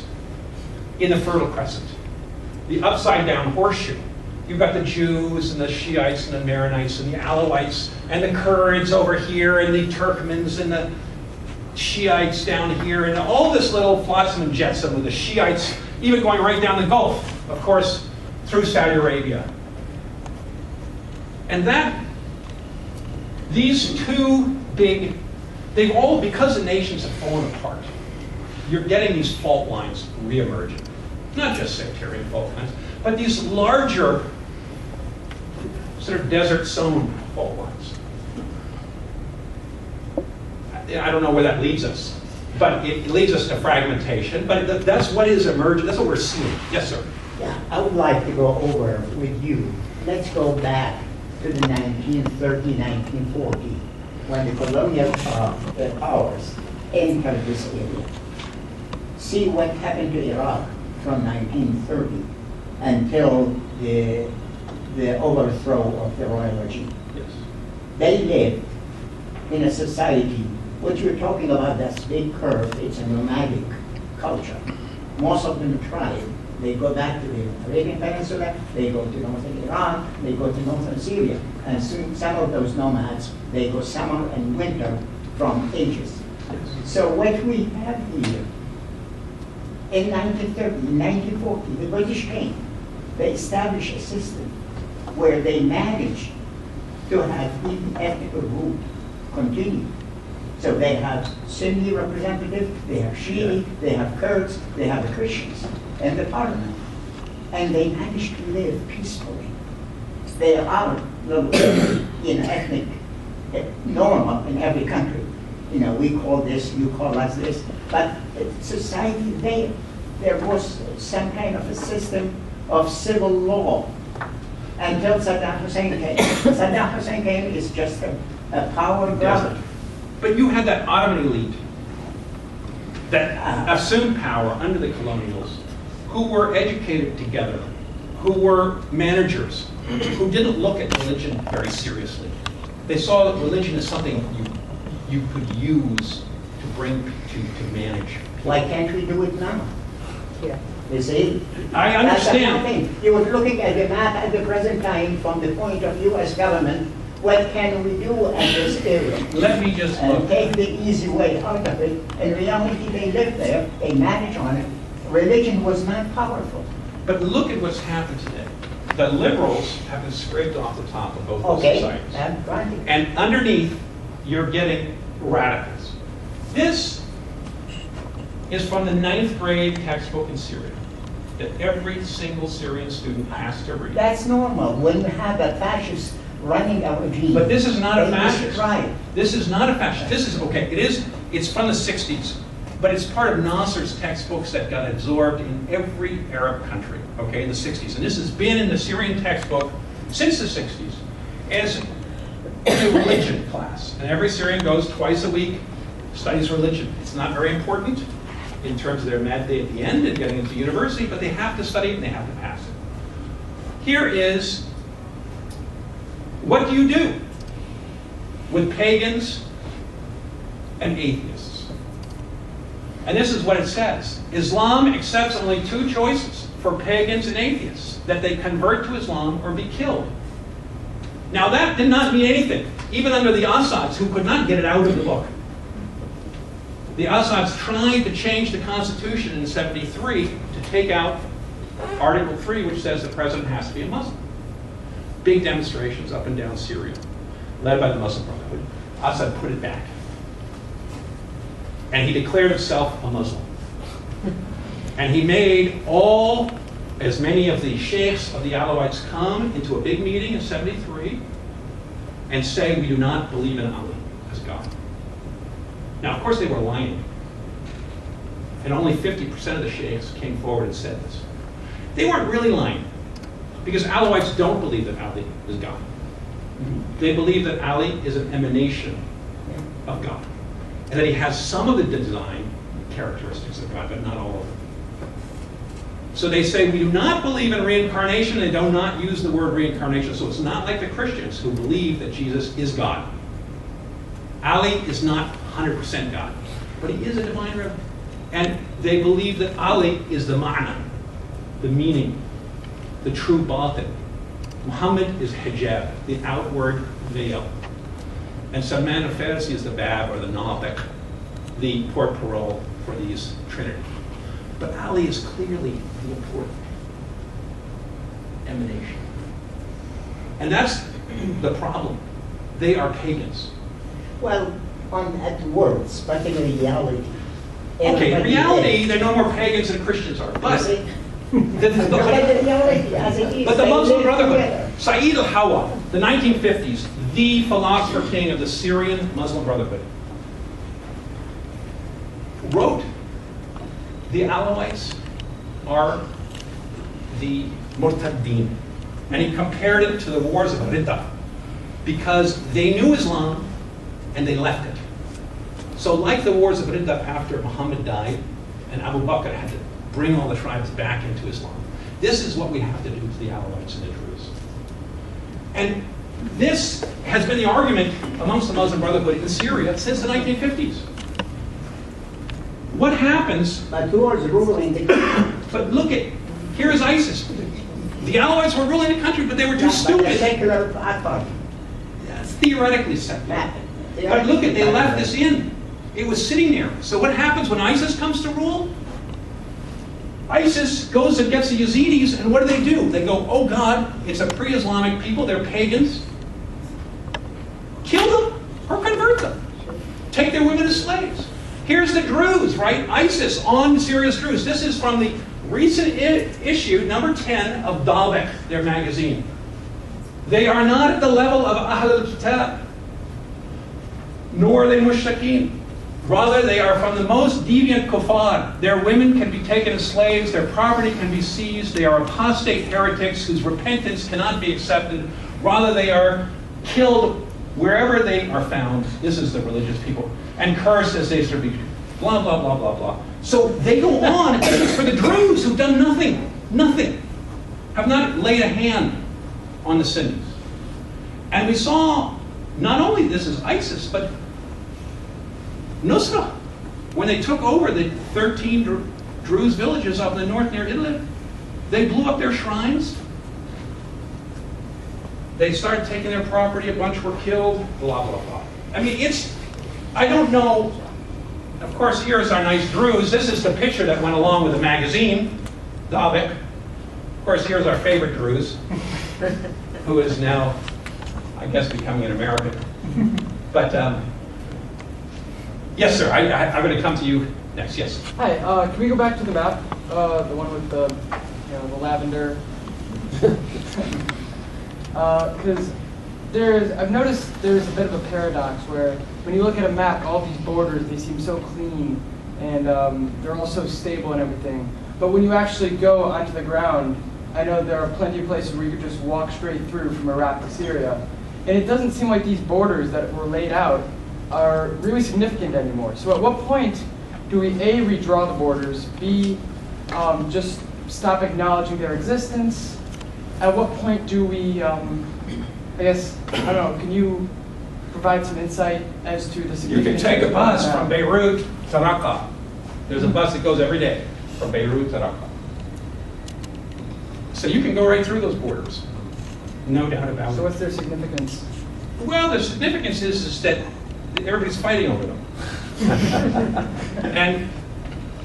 in the Fertile Crescent, the upside-down horseshoe. You've got the Jews and the Shiites and the Maronites and the Alawites and the Kurds over here and the Turkmens and the Shiites down here, and all this little flotsam and jetsam with the Shiites even going right down the Gulf, of course, through Saudi Arabia. And these two big, they've all, because the nations have fallen apart, you're getting these fault lines reemerging. Not just sectarian fault lines, but these larger sort of desert zone fault lines. I don't know where that leads us, but it leads us to fragmentation. But that's what is emerging. That's what we're seeing. Yes, sir. Yeah, I would like to go over with you. Let's go back to the 1930, 1940, when the colonial powers entered this area. See what happened to Iraq from 1930 until the overthrow of the royal regime. Yes. They lived in a society. What you're talking about, that's big curve, it's a nomadic culture. Most of them tribe. They go back to the Arabian Peninsula, they go to northern Iran, they go to northern Syria. And soon some of those nomads, they go summer and winter from ages. So what we have here, in 1930, in 1940, the British came. They established a system where they managed to have the ethnic group continue. So they have Sunni representatives, they have Shia, they have Kurds, they have the Christians in the parliament. And they managed to live peacefully. They are ethnic normal in every country. You know, we call this, you call us this. But society there was some kind of a system of civil law until Saddam Hussein came. Saddam Hussein came is just a power grab. But you had that Ottoman elite that assumed power under the colonials, who were educated together, who were managers, who didn't look at religion very seriously. They saw that religion as something you could use to bring to manage. Why can't we do it now? Yeah. You see? I understand. That's the thing. You were looking at the map at the present time from the point of U.S. government. What can we do at this area? Let me just look. And take the easy way out of it. In reality, they lived there. They managed on it. Religion was not powerful. But look at what's happened today. The liberals have been scraped off the top of both those Okay, societies. I'm granted. And underneath, you're getting radicals. This is from the 9th grade textbook in Syria that every single Syrian student has to read. That's normal when you have a fascist running a regime. But this is not a They fascist. describe. This is not a fascist. This is, okay, it's from the 60s, but it's part of Nasser's textbooks that got absorbed in every Arab country, okay, in the 60s. And this has been in the Syrian textbook since the 60s as a religion class. And every Syrian goes twice a week, studies religion. It's not very important in terms of their med day at the end and getting into university, but they have to study it and they have to pass it. Here is, what do you do with pagans and atheists? And this is what it says. Islam accepts only two choices for pagans and atheists, that they convert to Islam or be killed. Now that did not mean anything, even under the Assads, who could not get it out of the book. The Assads tried to change the constitution in '73 to take out Article 3, which says the president has to be a Muslim. Big demonstrations up and down Syria, led by the Muslim Brotherhood. Assad put it back. And he declared himself a Muslim. And he made as many of the sheikhs of the Alawites come into a big meeting in '73 and say, we do not believe in Ali as God. Now, of course, they were lying. And only 50% of the sheikhs came forward and said this. They weren't really lying, because Alawites don't believe that Ali is God. They believe that Ali is an emanation of God, and that he has some of the design characteristics of God, but not all of them. So they say, we do not believe in reincarnation. They do not use the word reincarnation. So it's not like the Christians who believe that Jesus is God. Ali is not 100% God, but he is a divine revelation. And they believe that Ali is the ma'na, the meaning, the true batin. Muhammad is hijab, the outward veil. And Salman al-Farisi is the bab, or the natiq, the porte-parole for these Trinity. But Ali is clearly the important emanation. And that's the problem. They are pagans. Well, at words, but in reality. Okay, in everybody reality, is. they're no more pagans than Christians are. But You see? the reality as it is. But the they Muslim live Brotherhood, together. Sayyid al-Hawa, the 1950s, the philosopher king of the Syrian Muslim Brotherhood, wrote, the Alawites are the Murtaddin. And he compared it to the wars of Ridda, because they knew Islam and they left it. So like the wars of Ridda after Muhammad died, and Abu Bakr had to bring all the tribes back into Islam, this is what we have to do to the Alawites and the Druze. And this has been the argument amongst the Muslim Brotherhood in Syria since the 1950s. What happens? But who was ruling the country? But look at, here is ISIS. The Alawites were ruling the country, but they were too By the stupid. secular party. It's theoretically secular. But But look at, they left this in. It was sitting there. So what happens when ISIS comes to rule? ISIS goes and gets the Yazidis, and what do? They go, oh God, it's a pre-Islamic people, they're pagans. Kill them or convert them. Take their women as slaves. Here's the Druze, right? ISIS on Syria's Druze. This is from the recent issue, number 10 of Dalbek, their magazine. They are not at the level of Ahl al-Kitab, nor are they mushrikeen. Rather, they are from the most deviant kuffar. Their women can be taken as slaves, their property can be seized, they are apostate heretics whose repentance cannot be accepted. Rather, they are killed wherever they are found. This is the religious people. And cursed as they should be. Blah, blah, blah, blah, blah. So they go on for the Druze who've done nothing, have not laid a hand on the Sunnis. And we saw, not only this is ISIS, but Nusra, when they took over the 13 Druze villages up in the north near Idlib, they blew up their shrines. They started taking their property, a bunch were killed, blah, blah, blah. I mean, I don't know. Of course, here's our nice Druze. This is the picture that went along with the magazine, Davik. Of course, here's our favorite Druze, who is now, I guess, becoming an American. But, yes, sir, I'm going to come to you next. Yes. Hi, can we go back to the map, the one with the, the lavender? Because I've noticed there's a bit of a paradox where when you look at a map, all these borders, they seem so clean and they're all so stable and everything. But when you actually go onto the ground, I know there are plenty of places where you could just walk straight through from Iraq to Syria. And it doesn't seem like these borders that were laid out are really significant anymore. So at what point do we A, redraw the borders, B, just stop acknowledging their existence? At what point do we, I guess, I don't know, can you provide some insight as to the significance? You can take a bus from Beirut to Raqqa. There's a bus that goes every day from Beirut to Raqqa. So you can go right through those borders. No doubt about it. So what's their significance? Well, the significance is that everybody's fighting over them. And,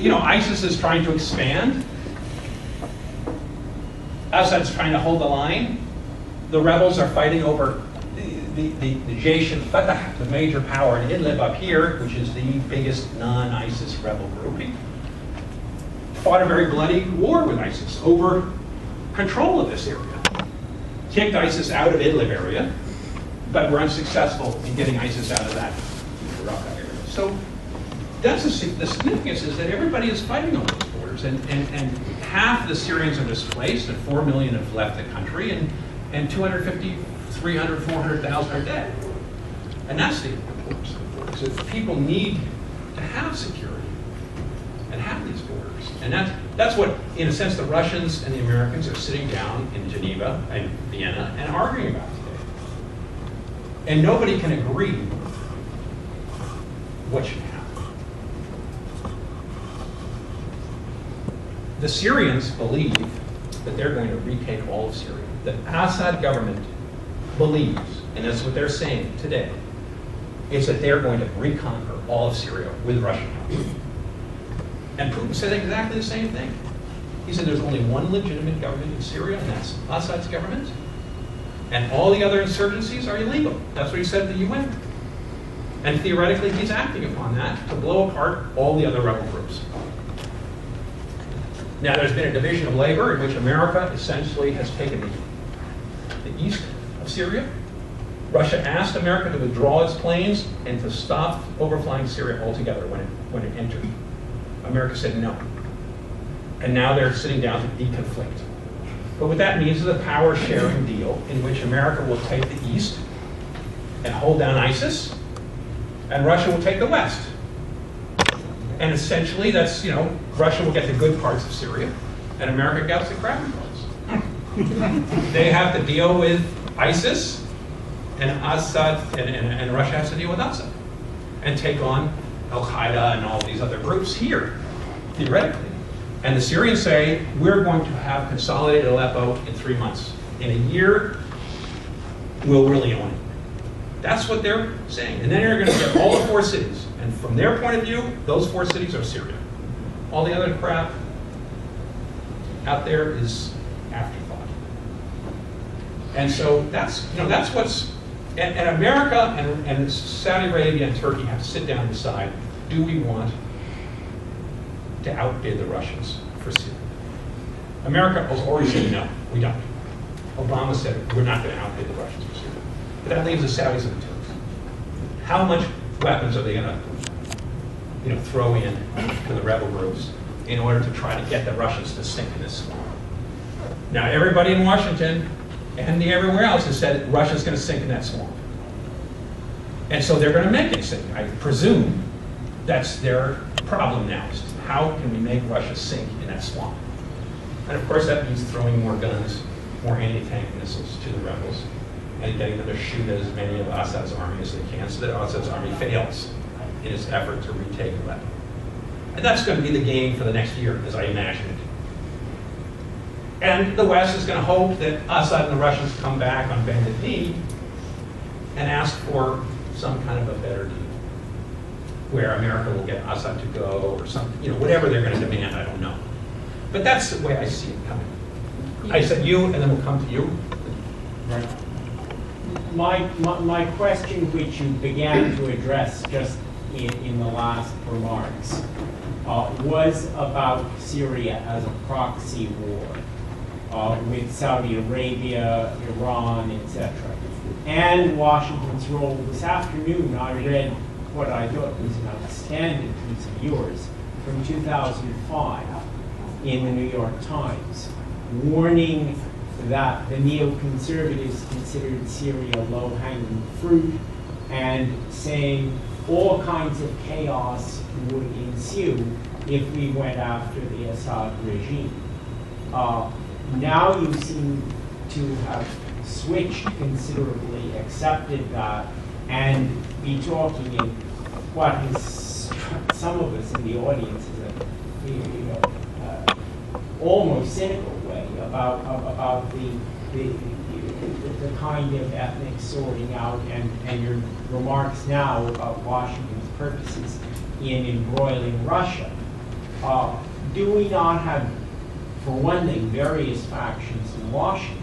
ISIS is trying to expand. Assad's trying to hold the line. The rebels are fighting over the Jaish al-Fatah, the major power in Idlib up here, which is the biggest non-ISIS rebel grouping. Fought a very bloody war with ISIS over control of this area. Kicked ISIS out of Idlib area, but were unsuccessful in getting ISIS out of that Raqqa area. So that's the significance is that everybody is fighting over those borders, and half the Syrians are displaced, and 4 million have left the country, and 250, 300, 400,000 are dead. And that's the importance of the borders. So people need to have security and have these borders. And that's what, in a sense, the Russians and the Americans are sitting down in Geneva and Vienna and arguing about today. And nobody can agree what should happen. The Syrians believe that they're going to retake all of Syria. The Assad government believes, and that's what they're saying today, is that they're going to reconquer all of Syria with Russian help. And Putin said exactly the same thing. He said there's only one legitimate government in Syria, and that's Assad's government. And all the other insurgencies are illegal. That's what he said to the UN. And theoretically, he's acting upon that to blow apart all the other rebel groups. Now, there's been a division of labor in which America essentially has taken the east of Syria. Russia asked America to withdraw its planes and to stop overflying Syria altogether when it entered. America said no. And now they're sitting down to deconflict. But what that means is a power sharing deal in which America will take the east and hold down ISIS, and Russia will take the west. And essentially that's, Russia will get the good parts of Syria, and America gets the crappy parts. They have to deal with ISIS, and Assad, and Russia has to deal with Assad, and take on Al-Qaeda and all these other groups here, theoretically. And the Syrians say, we're going to have consolidated Aleppo in 3 months. In a year, we'll really own it. That's what they're saying. And then they're going to get all the 4 cities. And from their point of view, those 4 cities are Syria. All the other crap out there is afterthought. And so that's what's, and America and Saudi Arabia and Turkey have to sit down and decide, do we want to outbid the Russians for Syria? America has already said no, we don't. Obama said we're not going to outbid the Russians for Syria. But that leaves the Saudis and the Turks. How much weapons are they going to throw in to the rebel groups in order to try to get the Russians to sink in this swamp? Now everybody in Washington and everywhere else has said Russia's going to sink in that swamp. And so they're going to make it sink. I presume that's their problem now. How can we make Russia sink in that swamp? And of course that means throwing more guns, more anti-tank missiles to the rebels, and getting them to shoot as many of Assad's army as they can, so that Assad's army fails in its effort to retake Aleppo. And that's going to be the game for the next year, as I imagine it. And the West is going to hope that Assad and the Russians come back on bended knee and ask for some kind of a better deal, where America will get Assad to go, or something, whatever they're going to demand, I don't know. But that's the way I see it coming. I said you, and then we'll come to you. Right. My question, which you began to address just in the last remarks, was about Syria as a proxy war with Saudi Arabia, Iran, etc. And Washington's role. This afternoon, I read what I thought was an outstanding piece of yours from 2005 in the New York Times, warning that the neoconservatives considered Syria low-hanging fruit and saying all kinds of chaos would ensue if we went after the Assad regime. Now you seem to have switched considerably, accepted that, and be talking in what is some of us in the audience is a almost cynical way about the kind of ethnic sorting out and your remarks now about Washington's purposes in embroiling Russia. Do we not have, for one thing, various factions in Washington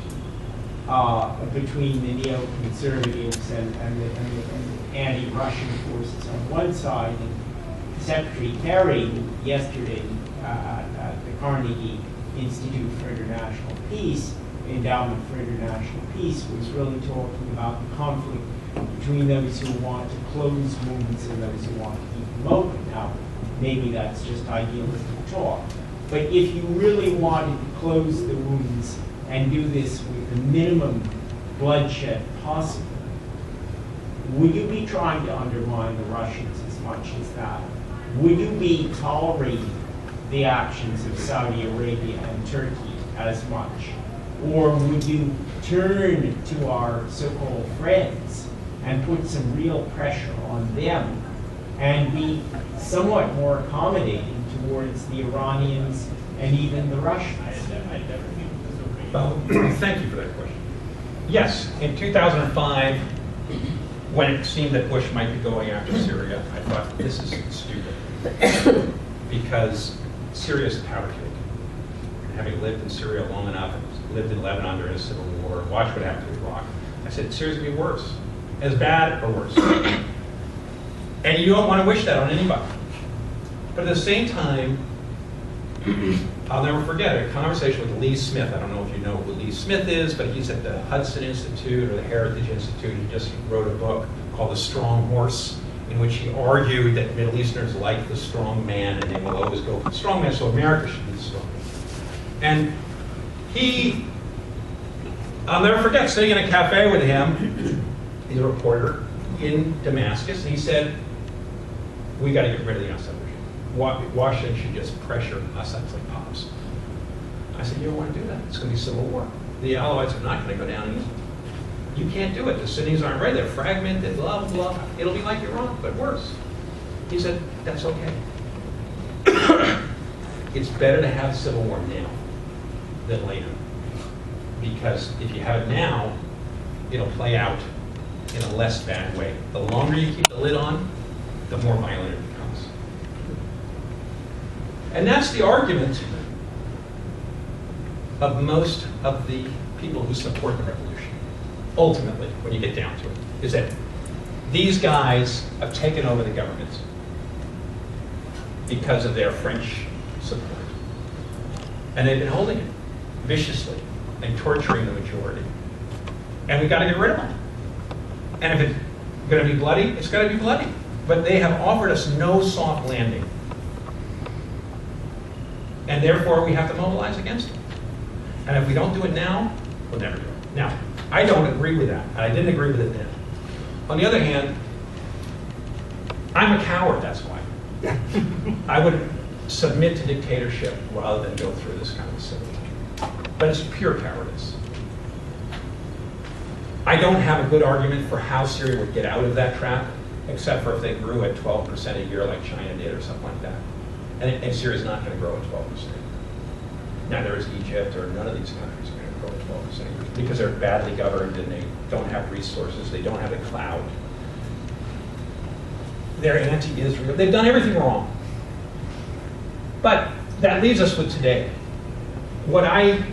between the neoconservatives and the anti-Russian forces on one side, and Secretary Kerry yesterday at the Carnegie Institute for International Peace, Endowment for International Peace, was really talking about the conflict between those who want to close wounds and those who want to keep them open. Now, maybe that's just idealistic talk, but if you really wanted to close the wounds and do this with the minimum bloodshed possible, would you be trying to undermine the Russians as much as that? Would you be tolerating the actions of Saudi Arabia and Turkey as much? Or would you turn to our so-called friends and put some real pressure on them and be somewhat more accommodating towards the Iranians and even the Russians? Well, thank you for that question. Yes, in 2005, when it seemed that Bush might be going after Syria, I thought, this is stupid. Because Syria is a powder keg. Having lived in Syria long enough, and lived in Lebanon during the Civil War, watched what happened to Iraq, I said, Syria's going to be worse. As bad or worse. And you don't want to wish that on anybody. But at the same time, I'll never forget a conversation with Lee Smith. I don't know if you know who Lee Smith is, but he's at the Hudson Institute or the Heritage Institute. He just wrote a book called The Strong Horse, in which he argued that Middle Easterners like the strong man and they will always go for the strong man, so America should be the strong man. And I'll never forget sitting in a cafe with him, he's a reporter in Damascus, and he said, we got to get rid of the Assad regime. Washington should just pressure Assad's like pops. I said, you don't want to do that. It's going to be civil war. The Alawites are not going to go down easy. You can't do it. The Sunnis aren't ready. They're fragmented, blah, blah, blah. It'll be like Iran, but worse. He said, that's okay. It's better to have civil war now than later. Because if you have it now, it'll play out in a less bad way. The longer you keep the lid on, the more violent it becomes. And that's the argument of most of the people who support the revolution. Ultimately, when you get down to it, is that these guys have taken over the government because of their French support. And they've been holding it viciously and torturing the majority. And we've got to get rid of them. And if it's going to be bloody, it's going to be bloody. But they have offered us no soft landing. And therefore, we have to mobilize against them. And if we don't do it now, we'll never do it. Now, I don't agree with that. And I didn't agree with it then. On the other hand, I'm a coward, that's why. I would submit to dictatorship rather than go through this kind of civil war. But it's pure cowardice. I don't have a good argument for how Syria would get out of that trap, except for if they grew at 12% a year like China did or something like that. And Syria's not going to grow at 12%. Neither is Egypt, or none of these countries are going to grow at 12% a year because they're badly governed and they don't have resources, they don't have the clout. They're anti-Israel. They've done everything wrong. But that leaves us with today. What I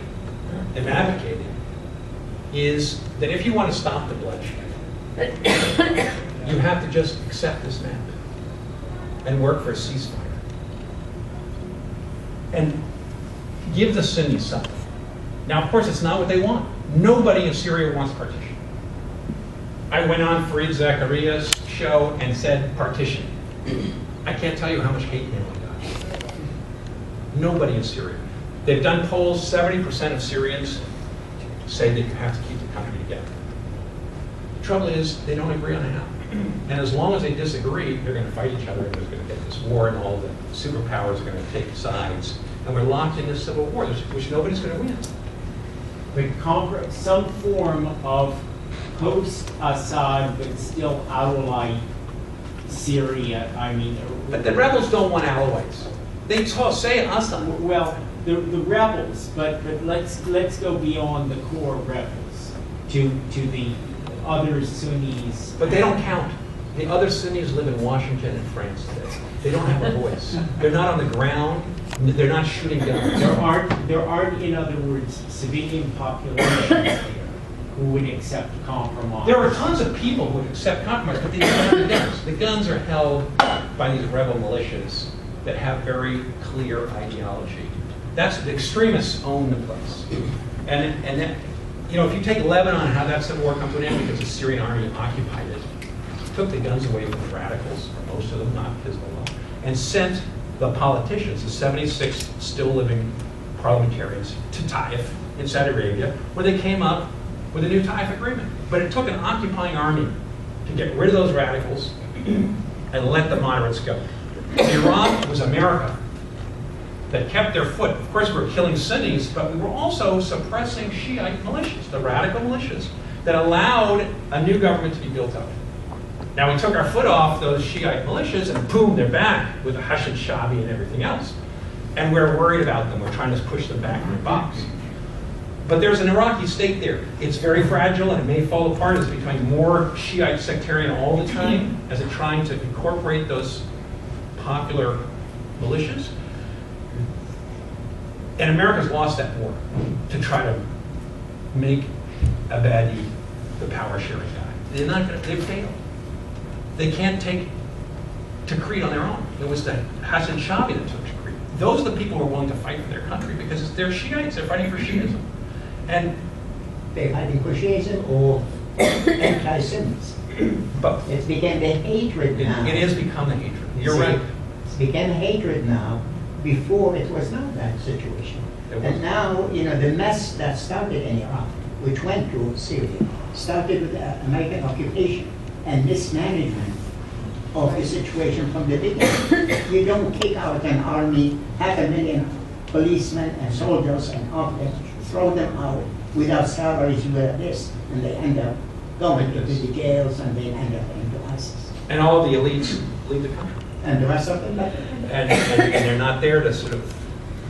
am advocating is that if you want to stop the bloodshed, you have to just accept this map and work for a ceasefire. And give the Sunnis something. Now, of course, it's not what they want. Nobody in Syria wants partition. I went on Fareed Zakaria's show and said partition. I can't tell you how much hate mail I got. Nobody in Syria. They've done polls, 70% of Syrians say that you have to keep the country together. The trouble is, they don't agree on how. And as long as they disagree, they're going to fight each other, and there's going to get this war, and all the superpowers are going to take sides. And we're locked in this civil war, which nobody's going to win. But some form of post-Assad, but still Alawite Syria, I mean... But the rebels don't want Alawites. They say Assad. Well, the rebels, but let's go beyond the core rebels to the other Sunnis. But they don't count. The other Sunnis live in Washington and France today. They don't have a voice. They're not on the ground. They're not shooting guns. There aren't, in other words, civilian populations there who would accept compromise. There are tons of people who would accept compromise, but they don't have the guns. The guns are held by these rebel militias that have very clear ideology. That's the extremists own the place. And that, you know, if you take Lebanon, how that civil war comes to an end because the Syrian army occupied it, took the guns away from the radicals, or most of them, not Hezbollah, and sent the politicians, the 76 still living parliamentarians, to Taif in Saudi Arabia, where they came up with a new Taif agreement. But it took an occupying army to get rid of those radicals and let the moderates go. Iraq was America that kept their foot. Of course, we were killing Sunnis, but we were also suppressing Shiite militias, the radical militias, that allowed a new government to be built up. Now, we took our foot off those Shiite militias, and boom, they're back with the Hashid Shabi and everything else. And we're worried about them. We're trying to push them back in the box. But there's an Iraqi state there. It's very fragile and it may fall apart. It's becoming more Shiite sectarian all the time as it's trying to incorporate those popular militias. And America's lost that war to try to make Abadi the power sharing guy. They're not going to, they've failed. They can't take Tikrit on their own. It was the Hassan Shabi that took Tikrit. Those are the people who are willing to fight for their country because they're Shiites, they're fighting for Shiism. And They're fighting for Shiism or anti-Semitism. both. It's become the hatred now. It has become a hatred. You're See, right. It's become hatred now. Before it was not that situation. It was. And now, you know, the mess that started in Iraq, which went to Syria, started with the American occupation and mismanagement of the situation from the beginning. You don't kick out an army, 500,000 policemen and soldiers and officers, throw them out without salaries without this, and they end up going into the jails and they end up into ISIS. And all of the elites leave the country. And the rest of them, like, And they're not there to sort of,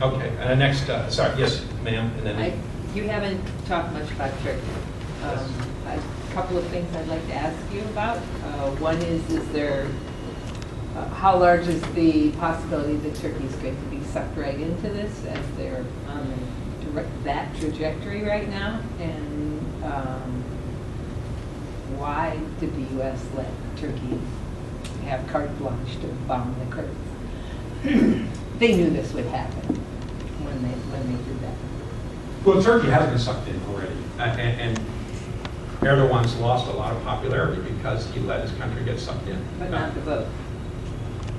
okay, next, sorry, yes, ma'am, and then. You haven't talked much about Turkey. A couple of things I'd like to ask you about. One is there, how large is the possibility that Turkey is going to be sucked right into this as they're on that trajectory right now? And why did the U.S. let Turkey have carte blanche to bomb the Kurds? They knew this would happen when they did that. Well, Turkey has been sucked in already. And Erdogan's lost a lot of popularity because he let his country get sucked in. But not the vote.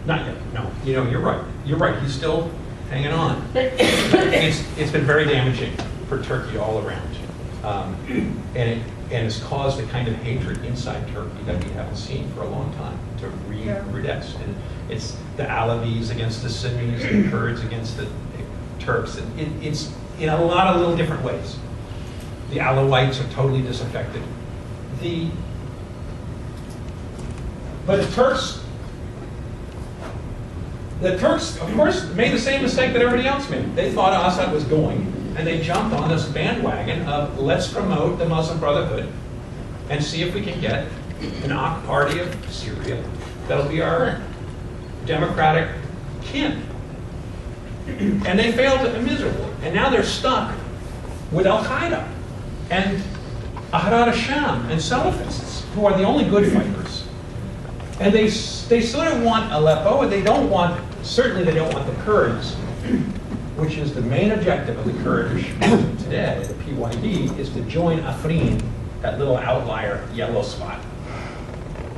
Not yet, no. You know, you're right. You're right, he's still hanging on. It's been very damaging for Turkey all around. And it's caused a kind of hatred inside Turkey that we haven't seen for a long time, to recrudesce. And it's the Alevis against the Sunnis, and the Kurds against the Turks. And it's in a lot of little different ways. The Alawites are totally disaffected. But the Turks, of course, made the same mistake that everybody else made. They thought Assad was going, and they jumped on this bandwagon of let's promote the Muslim Brotherhood and see if we can get an Ak party of Syria that'll be our democratic kin. And they failed miserably. And now they're stuck with Al-Qaeda and Ahrar al-Sham and Salafists, who are the only good fighters. And they sort of want Aleppo, and they don't want, certainly they don't want the Kurds, which is the main objective of the Kurdish today, the PYD, is to join Afrin, that little outlier yellow spot,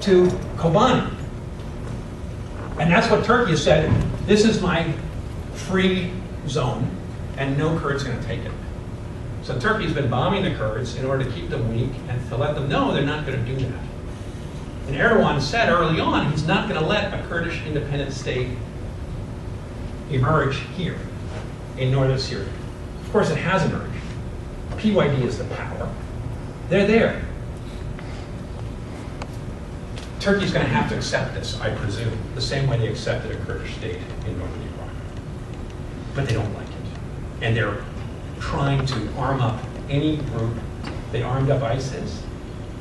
to Kobani. And that's what Turkey has said, this is my free zone, and no Kurds going to take it. So Turkey's been bombing the Kurds in order to keep them weak and to let them know they're not going to do that. And Erdogan said early on he's not going to let a Kurdish independent state emerge here in northern Syria. Of course, it has emerged. PYD is the power. They're there. Turkey's going to have to accept this, I presume, the same way they accepted a Kurdish state in northern Iraq. But they don't like it. And they're trying to arm up any group. They armed up ISIS.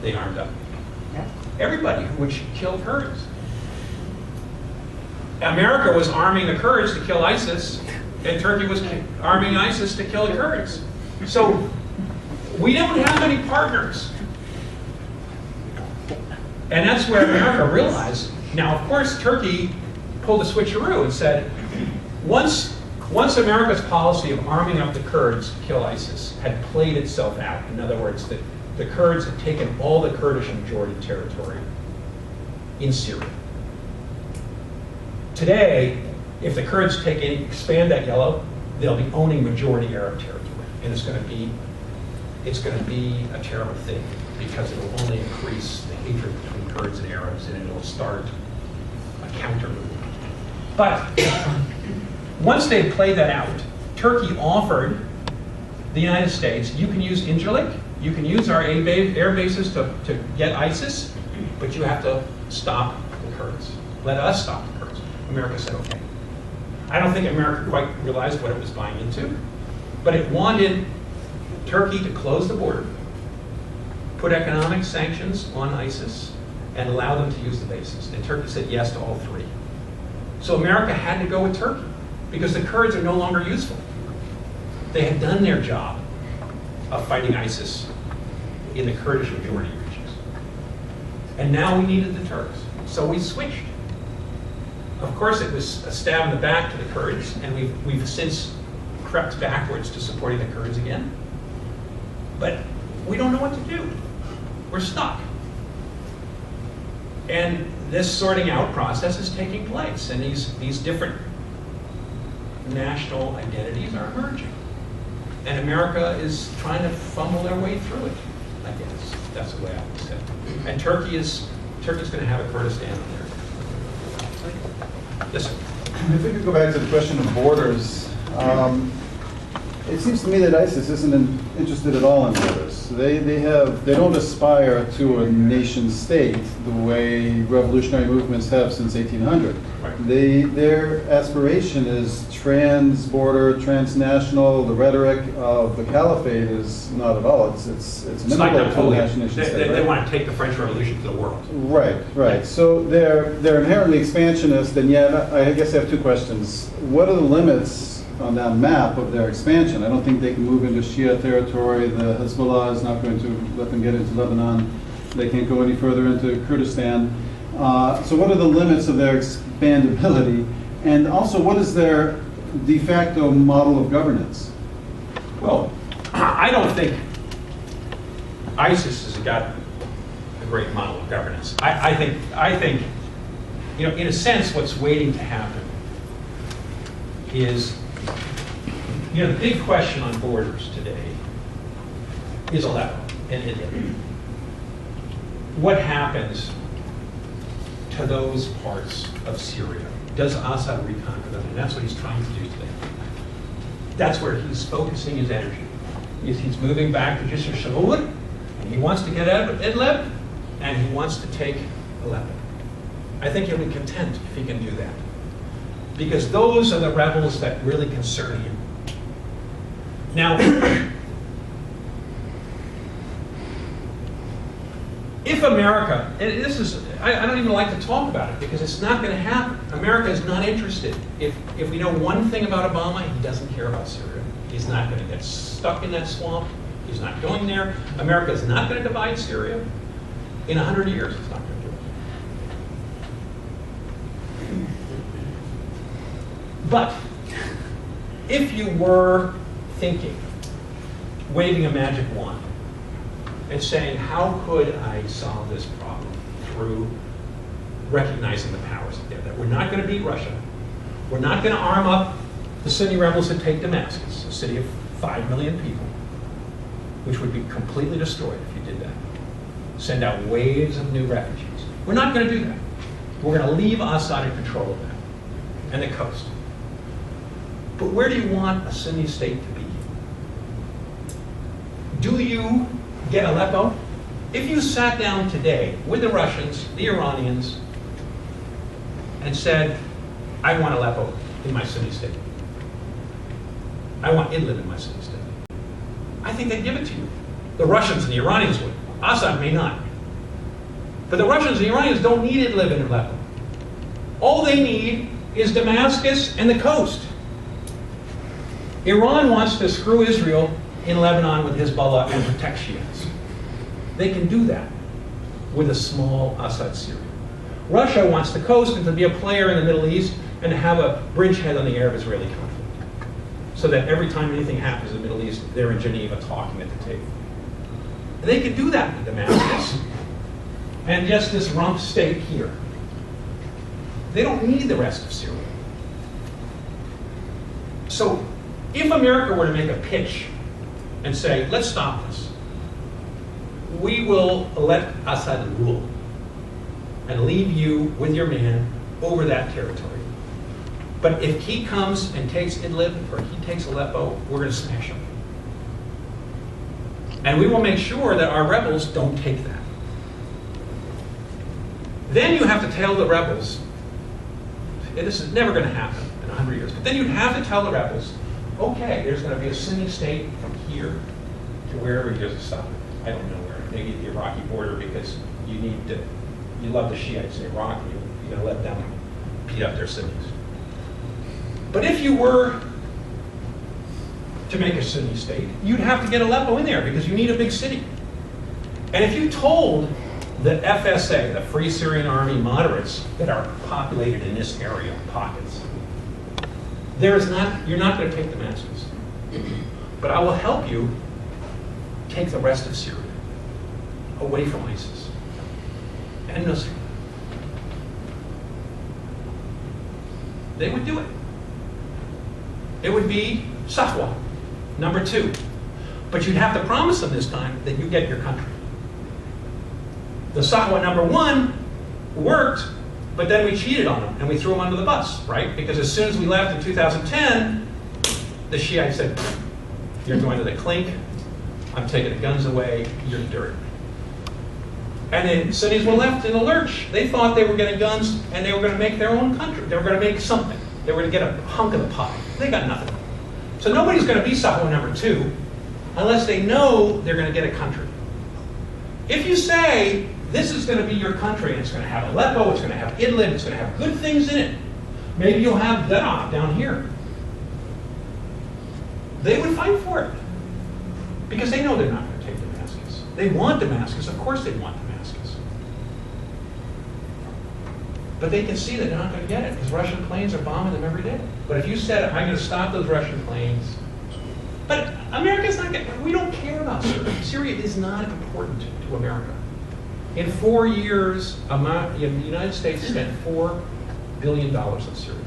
They armed up everybody who would kill Kurds. America was arming the Kurds to kill ISIS, and Turkey was arming ISIS to kill the Kurds. So we don't have any partners. And that's where America realized. Now, of course, Turkey pulled a switcheroo and said, once America's policy of arming up the Kurds to kill ISIS had played itself out, in other words, that the Kurds had taken all the Kurdish majority territory in Syria. Today, if the Kurds expand that yellow, they'll be owning majority Arab territory. And it's going to be a terrible thing because it will only increase the hatred between Kurds and Arabs, and it will start a counter movement. But once they played that out, Turkey offered the United States, you can use Incirlik, you can use our air bases to get ISIS, but you have to stop the Kurds. Let us stop the Kurds. America said, okay. I don't think America quite realized what it was buying into, but it wanted Turkey to close the border, put economic sanctions on ISIS, and allow them to use the bases. And Turkey said yes to all three. So America had to go with Turkey because the Kurds are no longer useful. They had done their job of fighting ISIS in the Kurdish majority regions. And now we needed the Turks. So we switched. Of course, it was a stab in the back to the Kurds, and we've since crept backwards to supporting the Kurds again. But we don't know what to do. We're stuck. And this sorting out process is taking place, and these different national identities are emerging. And America is trying to fumble their way through it, I guess. That's the way I would say it. And Turkey's going to have a Kurdistan on there. Yes, sir. If we could go back to the question of borders, it seems to me that ISIS isn't interested at all in borders. They don't aspire to a nation state the way revolutionary movements have since 1800. Right. Their aspiration is trans-border, transnational. The rhetoric of the caliphate is not at all. It's It's like inimical to a Napoleon. nation state. They right? want to take the French Revolution to the world. Right. So they're inherently expansionist, and yet I guess I have two questions. What are the limits on that map of their expansion? I don't think they can move into Shia territory. The Hezbollah is not going to let them get into Lebanon. They can't go any further into Kurdistan. So what are the limits of their expandability? And also, what is their de facto model of governance? Well, I don't think ISIS has got a great model of governance. I think, in a sense, what's waiting to happen is, the big question on borders today is Aleppo and Idlib. What happens to those parts of Syria? Does Assad reconquer them? And that's what he's trying to do today. That's where he's focusing his energy. He's moving back to Jisr Shamur, and he wants to get out of Idlib, and he wants to take Aleppo. I think he'll be content if he can do that, because those are the rebels that really concern him. Now, if America, and this is, I don't even like to talk about it because it's not going to happen. America is not interested. If we know one thing about Obama, he doesn't care about Syria. He's not going to get stuck in that swamp. He's not going there. America is not going to divide Syria. In 100 years, it's not going to do it. But if you were thinking, waving a magic wand, and saying, how could I solve this problem through recognizing the powers up there, that we're not going to beat Russia, we're not going to arm up the Sunni rebels that take Damascus, a city of 5 million people, which would be completely destroyed if you did that. Send out waves of new refugees. We're not going to do that. We're going to leave Assad in control of that and the coast. But where do you want a Sunni state to be? Do you get Aleppo? If you sat down today with the Russians, the Iranians, and said, I want Aleppo in my Sunni state. I want Idlib in my Sunni state. I think they'd give it to you. The Russians and the Iranians would. Assad may not. But the Russians and the Iranians don't need Idlib and Aleppo. All they need is Damascus and the coast. Iran wants to screw Israel in Lebanon with Hezbollah and protect Shiites. They can do that with a small Assad Syria. Russia wants the coast and to be a player in the Middle East and to have a bridgehead on the Arab-Israeli conflict, so that every time anything happens in the Middle East, they're in Geneva talking at the table. They could do that with Damascus and just this rump state here. They don't need the rest of Syria. So if America were to make a pitch and say, let's stop this, we will let Assad rule and leave you with your man over that territory. But if he comes and takes Idlib or he takes Aleppo, we're going to smash him. And we will make sure that our rebels don't take that. Then you have to tell the rebels, this is never going to happen in 100 years, but then you'd have to tell the rebels, okay, there's going to be a Sunni state from here to wherever he does stop. I don't know where. Maybe the Iraqi border, because you love the Shiites in Iraq, and you're going to let them beat up their Sunnis. But if you were to make a Sunni state, you'd have to get Aleppo in there because you need a big city. And if you told the FSA, the Free Syrian Army moderates that are populated in this area, pockets, you're not going to take Damascus. But I will help you take the rest of Syria away from ISIS and Nusra. They would do it. It would be Sahwa, number 2. But you'd have to promise them this time that you get your country. The Sahwa number 1 worked, but then we cheated on them and we threw them under the bus, right? Because as soon as we left in 2010, the Shiites said, you're going to the clink, I'm taking the guns away, you're dirt. And the Sunnis were left in a lurch. They thought they were getting guns and they were going to make their own country. They were going to make something. They were going to get a hunk of the pie. They got nothing. So nobody's going to be Sahwa number 2 unless they know they're going to get a country. If you say, this is going to be your country, and it's going to have Aleppo, it's going to have Idlib, it's going to have good things in it, maybe you'll have Daraa down here. They would fight for it. Because they know they're not going to take Damascus. They want Damascus. Of course they want Damascus. But they can see that they're not going to get it because Russian planes are bombing them every day. But if you said, I'm going to stop those Russian planes, but America's not going to, we don't care about Syria. Syria is not important to America. In 4 years, the United States spent $4 billion on Syria.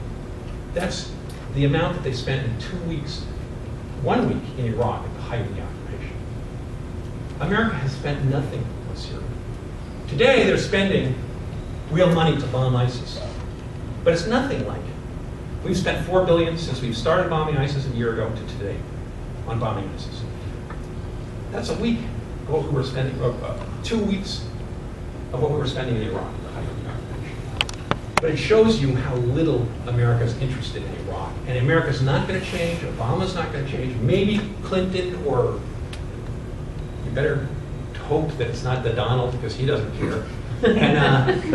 That's the amount that they spent in 2 weeks, 1 week in Iraq at the height of the occupation. America has spent nothing on Syria. Today, they're spending real money to bomb ISIS. But it's nothing like it. We've spent $4 billion since we've started bombing ISIS a year ago to today on bombing ISIS. That's a week of what we were spending, 2 weeks of what we were spending in Iraq at the height of the occupation. But it shows you how little America's interested in Iraq. And America's not going to change, Obama's not going to change, maybe Clinton, or you better hope that it's not the Donald because he doesn't care. And,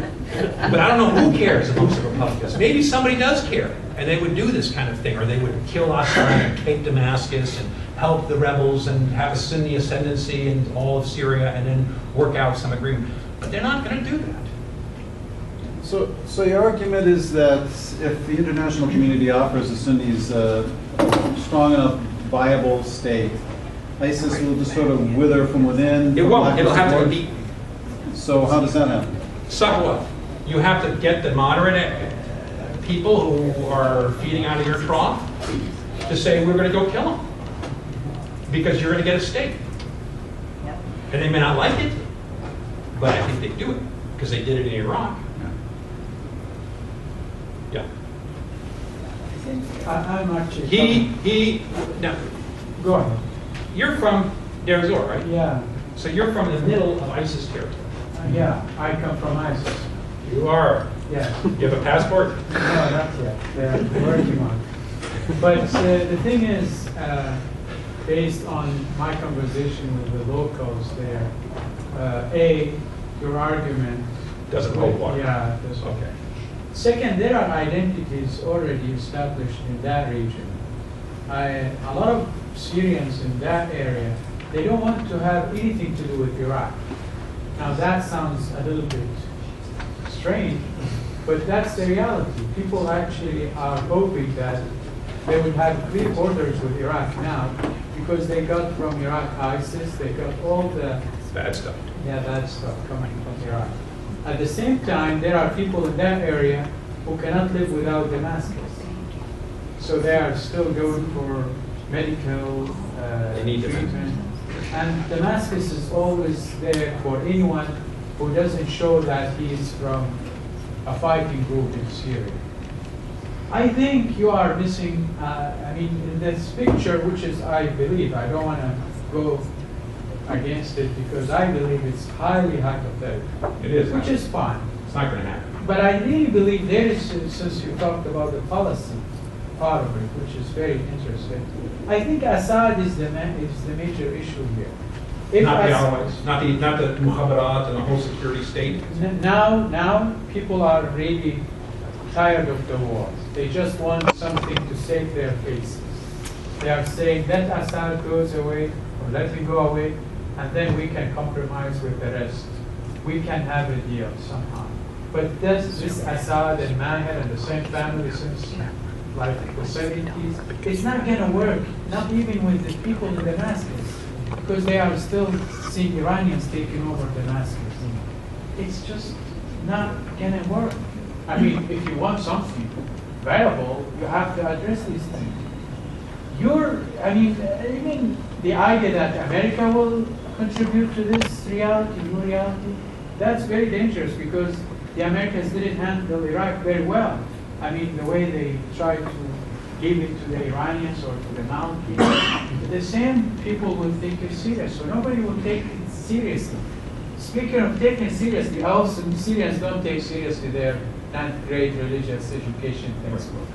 but I don't know who cares amongst the Republicans. Maybe somebody does care, and they would do this kind of thing, or they would kill Assad and take Damascus and help the rebels and have a Sunni ascendancy in all of Syria and then work out some agreement. But they're not going to do that. So your argument is that if the international community offers the Sunnis a strong enough, viable state, ISIS will just sort of wither from within? It won't. It'll have to be. So how does that happen? Sahwa. You have to get the moderate people who are feeding out of your trough to say, we're going to go kill them because you're going to get a state. And they may not like it, but I think they do it because they did it in Iraq. Yeah. I'm actually. Now, Go ahead. you're from Deir ez-Zor, right? Yeah. So you're from the middle of ISIS territory. Yeah, I come from ISIS. You are. Yeah. You have a passport? No, not yet. They're working on it. But the thing is, based on my conversation with the locals there, your argument Doesn't hold water. Yeah. Doesn't. Okay. Second, there are identities already established in that region. A lot of Syrians in that area, they don't want to have anything to do with Iraq. Now that sounds a little bit strange, but that's the reality. People actually are hoping that they would have clear borders with Iraq now because they got from Iraq ISIS, they got all the Bad stuff. bad stuff coming from Iraq. At the same time, there are people in that area who cannot live without Damascus. So they are still going for medical They need treatment. And Damascus is always there for anyone who doesn't show that he is from a fighting group in Syria. I think you are missing, in this picture, which is, I believe, I don't want to go against it because I believe it's highly hypothetical. It is. Which is fine. It's not going to happen. But I really believe there is, since you talked about the policy, part of it, which is very interesting. I think Assad is the major issue here. If Not the Assad- Alawites, not the Mukhabarat and the whole security state. Now people are really tired of the wars. They just want something to save their faces. They are saying, let Assad goes away, or let him go away, and then we can compromise with the rest. We can have a deal somehow. But this Assad and Maher and the same family since like the 70s, it's not going to work, not even with the people in Damascus, because they are still seeing Iranians taking over Damascus. It's just not going to work. I mean, if you want something viable, you have to address these things. Even the idea that America will contribute to this reality, new reality, that's very dangerous because the Americans didn't handle Iraq very well. I mean, the way they tried to give it to the Iranians or to the Maliki's, the same people will think it's serious, so nobody will take it seriously. Speaking of taking it seriously, also Syrians don't take seriously their not great religious education textbook.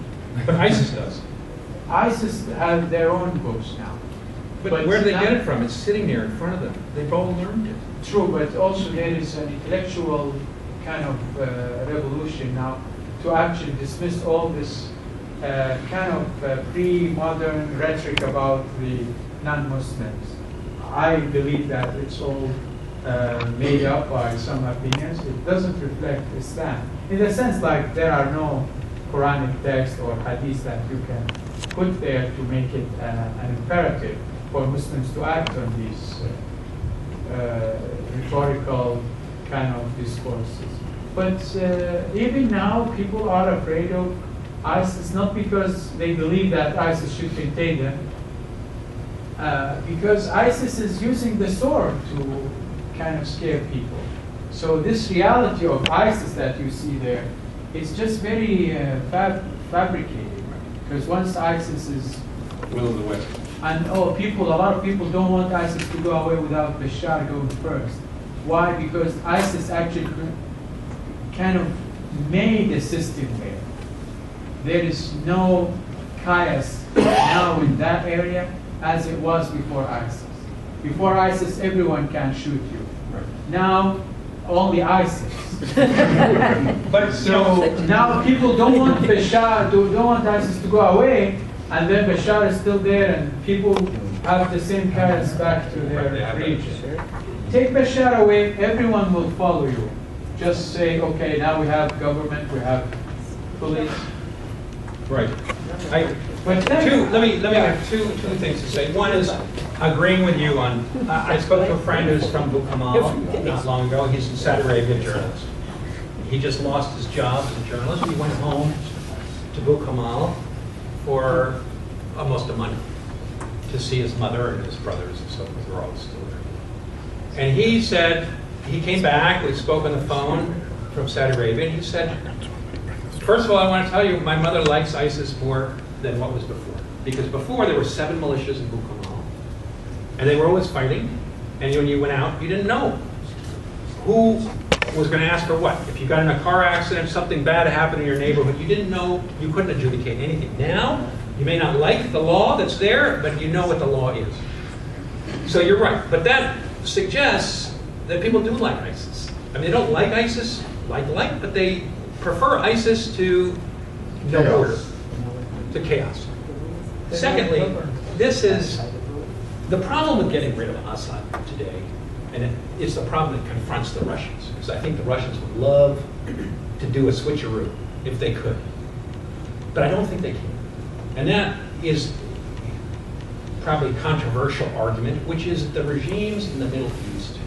But ISIS does. ISIS have their own books now. But where do they get it from? It's sitting there in front of them. They've all learned it. True, but also there is an intellectual kind of revolution now to actually dismiss all this kind of pre-modern rhetoric about the non-Muslims. I believe that it's all made up by some opinions. It doesn't reflect Islam. In the sense like there are no Quranic text or hadith that you can put there to make it an imperative for Muslims to act on these rhetorical kind of discourses. But even now, people are afraid of ISIS, not because they believe that ISIS should contain them, because ISIS is using the sword to kind of scare people. So this reality of ISIS that you see there is just very fabricated. Because once ISIS is... Will of the West. And a lot of people don't want ISIS to go away without Bashar going first. Why? Because ISIS actually kind of made a system there. There is no chaos now in that area as it was before ISIS. Before ISIS, everyone can shoot you. Right. Now, only ISIS. But So now people don't want Bashar, don't want ISIS to go away, and then Bashar is still there, and people have the same chaos back to their region. Take Bashar away, everyone will follow you. Just say, okay, now we have government, we have police. right. But then, Let me have two things to say. One is agreeing with you on. I spoke to a friend who's from Bukamal not long ago. He's a Saudi Arabia journalist. He just lost his job as a journalist. He went home to Bukamal for almost a month to see his mother and his brothers and so forth. They're all still there. And he said, he came back, we spoke on the phone from Saudi Arabia, and he said, first of all, I want to tell you, my mother likes ISIS more than what was before. Because before, there were 7 militias in Bukamal, and they were always fighting, and when you went out, you didn't know who was going to ask for what. If you got in a car accident, something bad happened in your neighborhood, you didn't know, you couldn't adjudicate anything. Now, you may not like the law that's there, but you know what the law is. So you're right. But that suggests that people do like ISIS. I mean, they don't like ISIS, but they prefer ISIS to no order, to chaos. Secondly, this is the problem with getting rid of Assad today, and it's the problem that confronts the Russians, because I think the Russians would love to do a switcheroo if they could. But I don't think they can. And that is probably a controversial argument, which is that the regimes in the Middle East,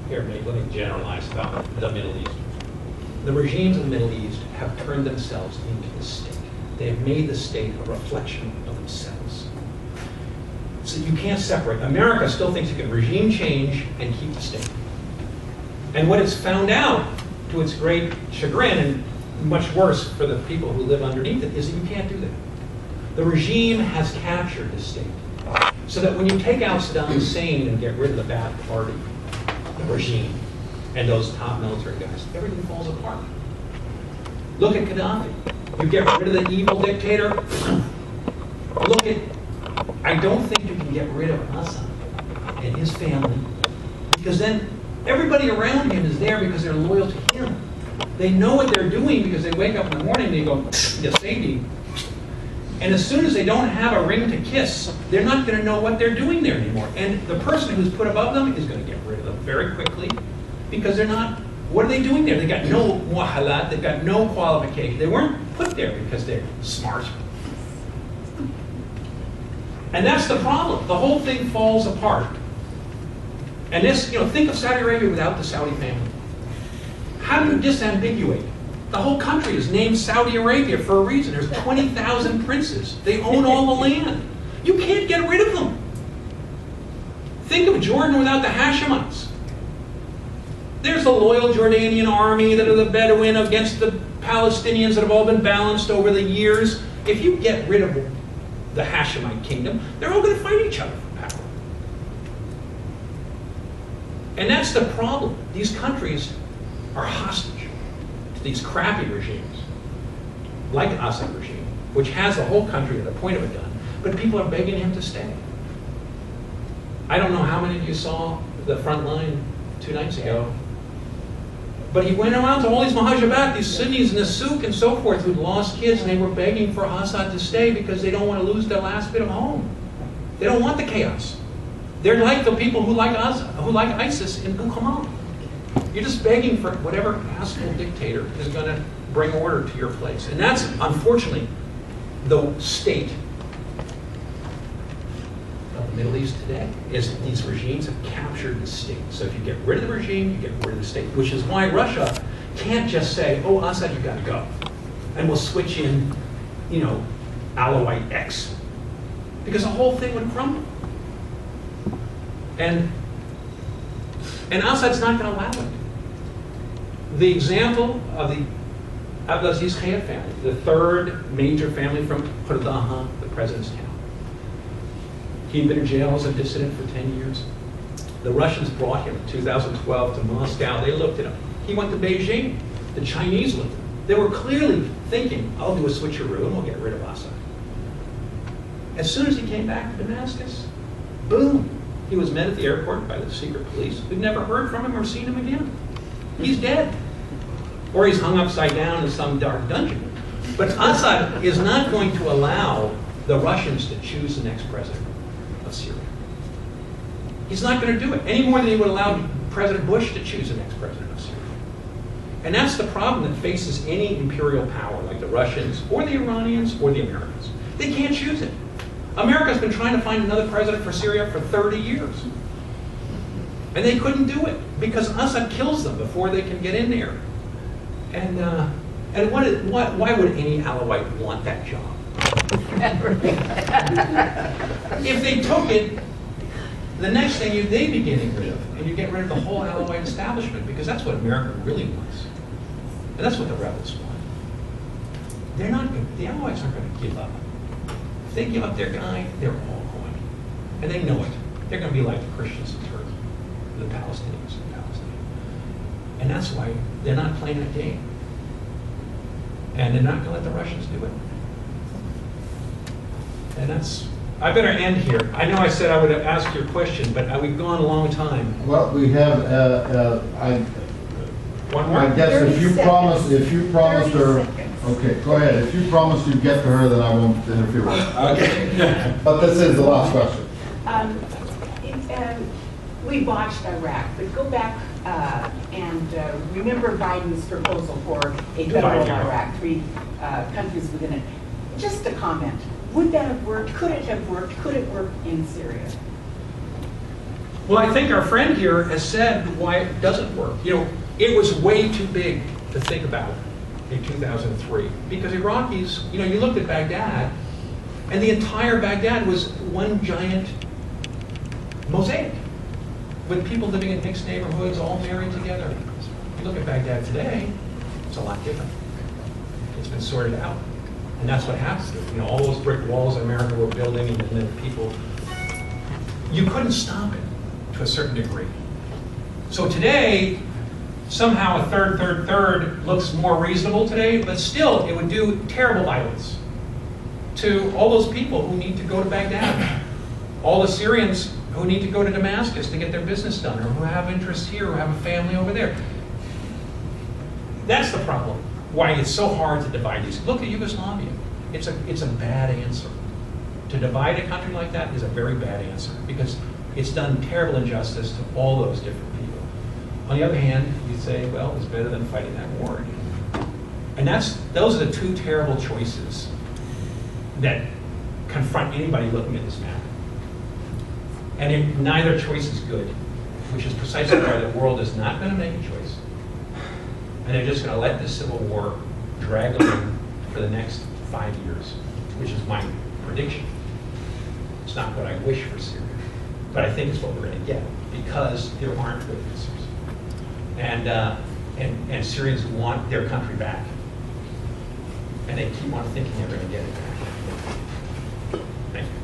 here, let me generalize about the Middle East. The regimes in the Middle East have turned themselves into the state. They have made the state a reflection of themselves. So you can't separate. America still thinks it can regime change and keep the state. And what it's found out, to its great chagrin, and much worse for the people who live underneath it, is that you can't do that. The regime has captured the state. So that when you take out Saddam Hussein and get rid of the bad party, the regime, and those top military guys, everything falls apart. Look at Gaddafi. You get rid of the evil dictator. Look at, I don't think you can get rid of Assad and his family, because then everybody around him is there because they're loyal to him. They know what they're doing because they wake up in the morning and they go, you saved me. And as soon as they don't have a ring to kiss, they're not going to know what they're doing there anymore. And the person who's put above them is going to get rid of them very quickly because they're not, what are they doing there? They got no muhalat, they've got no qualification. They weren't put there because they're smart. And that's the problem. The whole thing falls apart. And this, think of Saudi Arabia without the Saudi family. How do you disambiguate? The whole country is named Saudi Arabia for a reason. There's 20,000 princes. They own all the land. You can't get rid of them. Think of Jordan without the Hashemites. There's the loyal Jordanian army that are the Bedouin against the Palestinians that have all been balanced over the years. If you get rid of the Hashemite kingdom, they're all going to fight each other for power. And that's the problem. These countries are hostage to these crappy regimes, like Assad regime, which has the whole country at the point of a gun, but people are begging him to stay. I don't know how many of you saw the front line 2 nights ago, but he went around to all these Muhajibat, these Sunnis in the souk and so forth, who'd lost kids, and they were begging for Assad to stay because they don't want to lose their last bit of home. They don't want the chaos. They're like the people who like ISIS in Bukhara. You're just begging for whatever asshole dictator is going to bring order to your place. And that's, unfortunately, the state of the Middle East today, is that these regimes have captured the state. So if you get rid of the regime, you get rid of the state, which is why Russia can't just say, oh, Assad, you've got to go. And we'll switch in, Alawite X. Because the whole thing would crumble. And Assad's not going to allow it. The example of the Abdelaziz Khayyat family, the third major family from Qurdaha, the president's town. He'd been in jail as a dissident for 10 years. The Russians brought him in 2012 to Moscow. They looked at him. He went to Beijing. The Chinese looked at him. They were clearly thinking, I'll do a switcheroo and we'll get rid of Assad. As soon as he came back to Damascus, boom, he was met at the airport by the secret police. We've never heard from him or seen him again. He's dead. Or he's hung upside down in some dark dungeon. But Assad is not going to allow the Russians to choose the next president of Syria. He's not going to do it, any more than he would allow President Bush to choose the next president of Syria. And that's the problem that faces any imperial power, like the Russians, or the Iranians, or the Americans. They can't choose it. America's been trying to find another president for Syria for 30 years. And they couldn't do it, because Assad kills them before they can get in there. And why would any Alawite want that job? If they took it, the next thing they'd be getting rid of, and you get rid of the whole Alawite establishment, because that's what America really wants. And that's what the rebels want. The Alawites aren't going to give up. If they give up their guy, they're all going. And they know it. They're going to be like the Christians in Turkey, the Palestinians in Palestine. And that's why they're not playing that game. And they're not going to let the Russians do it. And that's, I better end here. I know I said I would ask your question, but we've gone a long time. Well, we have, One more? I guess if you promised her, okay, go ahead. If you promise you get to her, then I won't interfere with it. Okay. But this is the last question. We watched Iraq, but go back and remember Biden's proposal for a federal Iraq, 3 countries within it. Just a comment. Would that have worked? Could it have worked? Could it work in Syria? Well, I think our friend here has said why it doesn't work. It was way too big to think about in 2003, because Iraqis, you looked at Baghdad, and the entire Baghdad was one giant mosaic, with people living in mixed neighborhoods, all married together. You look at Baghdad today, it's a lot different. It's been sorted out. And that's what happens. All those brick walls in America were building, and then people, you couldn't stop it to a certain degree. So today, somehow a third looks more reasonable today, but still it would do terrible violence to all those people who need to go to Baghdad, all the Syrians who need to go to Damascus to get their business done, or who have interests here, or have a family over there. That's the problem, why it's so hard to divide these. Look at Yugoslavia. It's a bad answer. To divide a country like that is a very bad answer, because it's done terrible injustice to all those different people. On the other hand, you say, well, it's better than fighting that war again. And those are the two terrible choices that confront anybody looking at this map. And neither choice is good, which is precisely why the world is not going to make a choice. And they're just going to let this civil war drag on for the next 5 years, which is my prediction. It's not what I wish for Syria, but I think it's what we're going to get, because there aren't good answers. And Syrians want their country back. And they keep on thinking they're going to get it back. Thank you.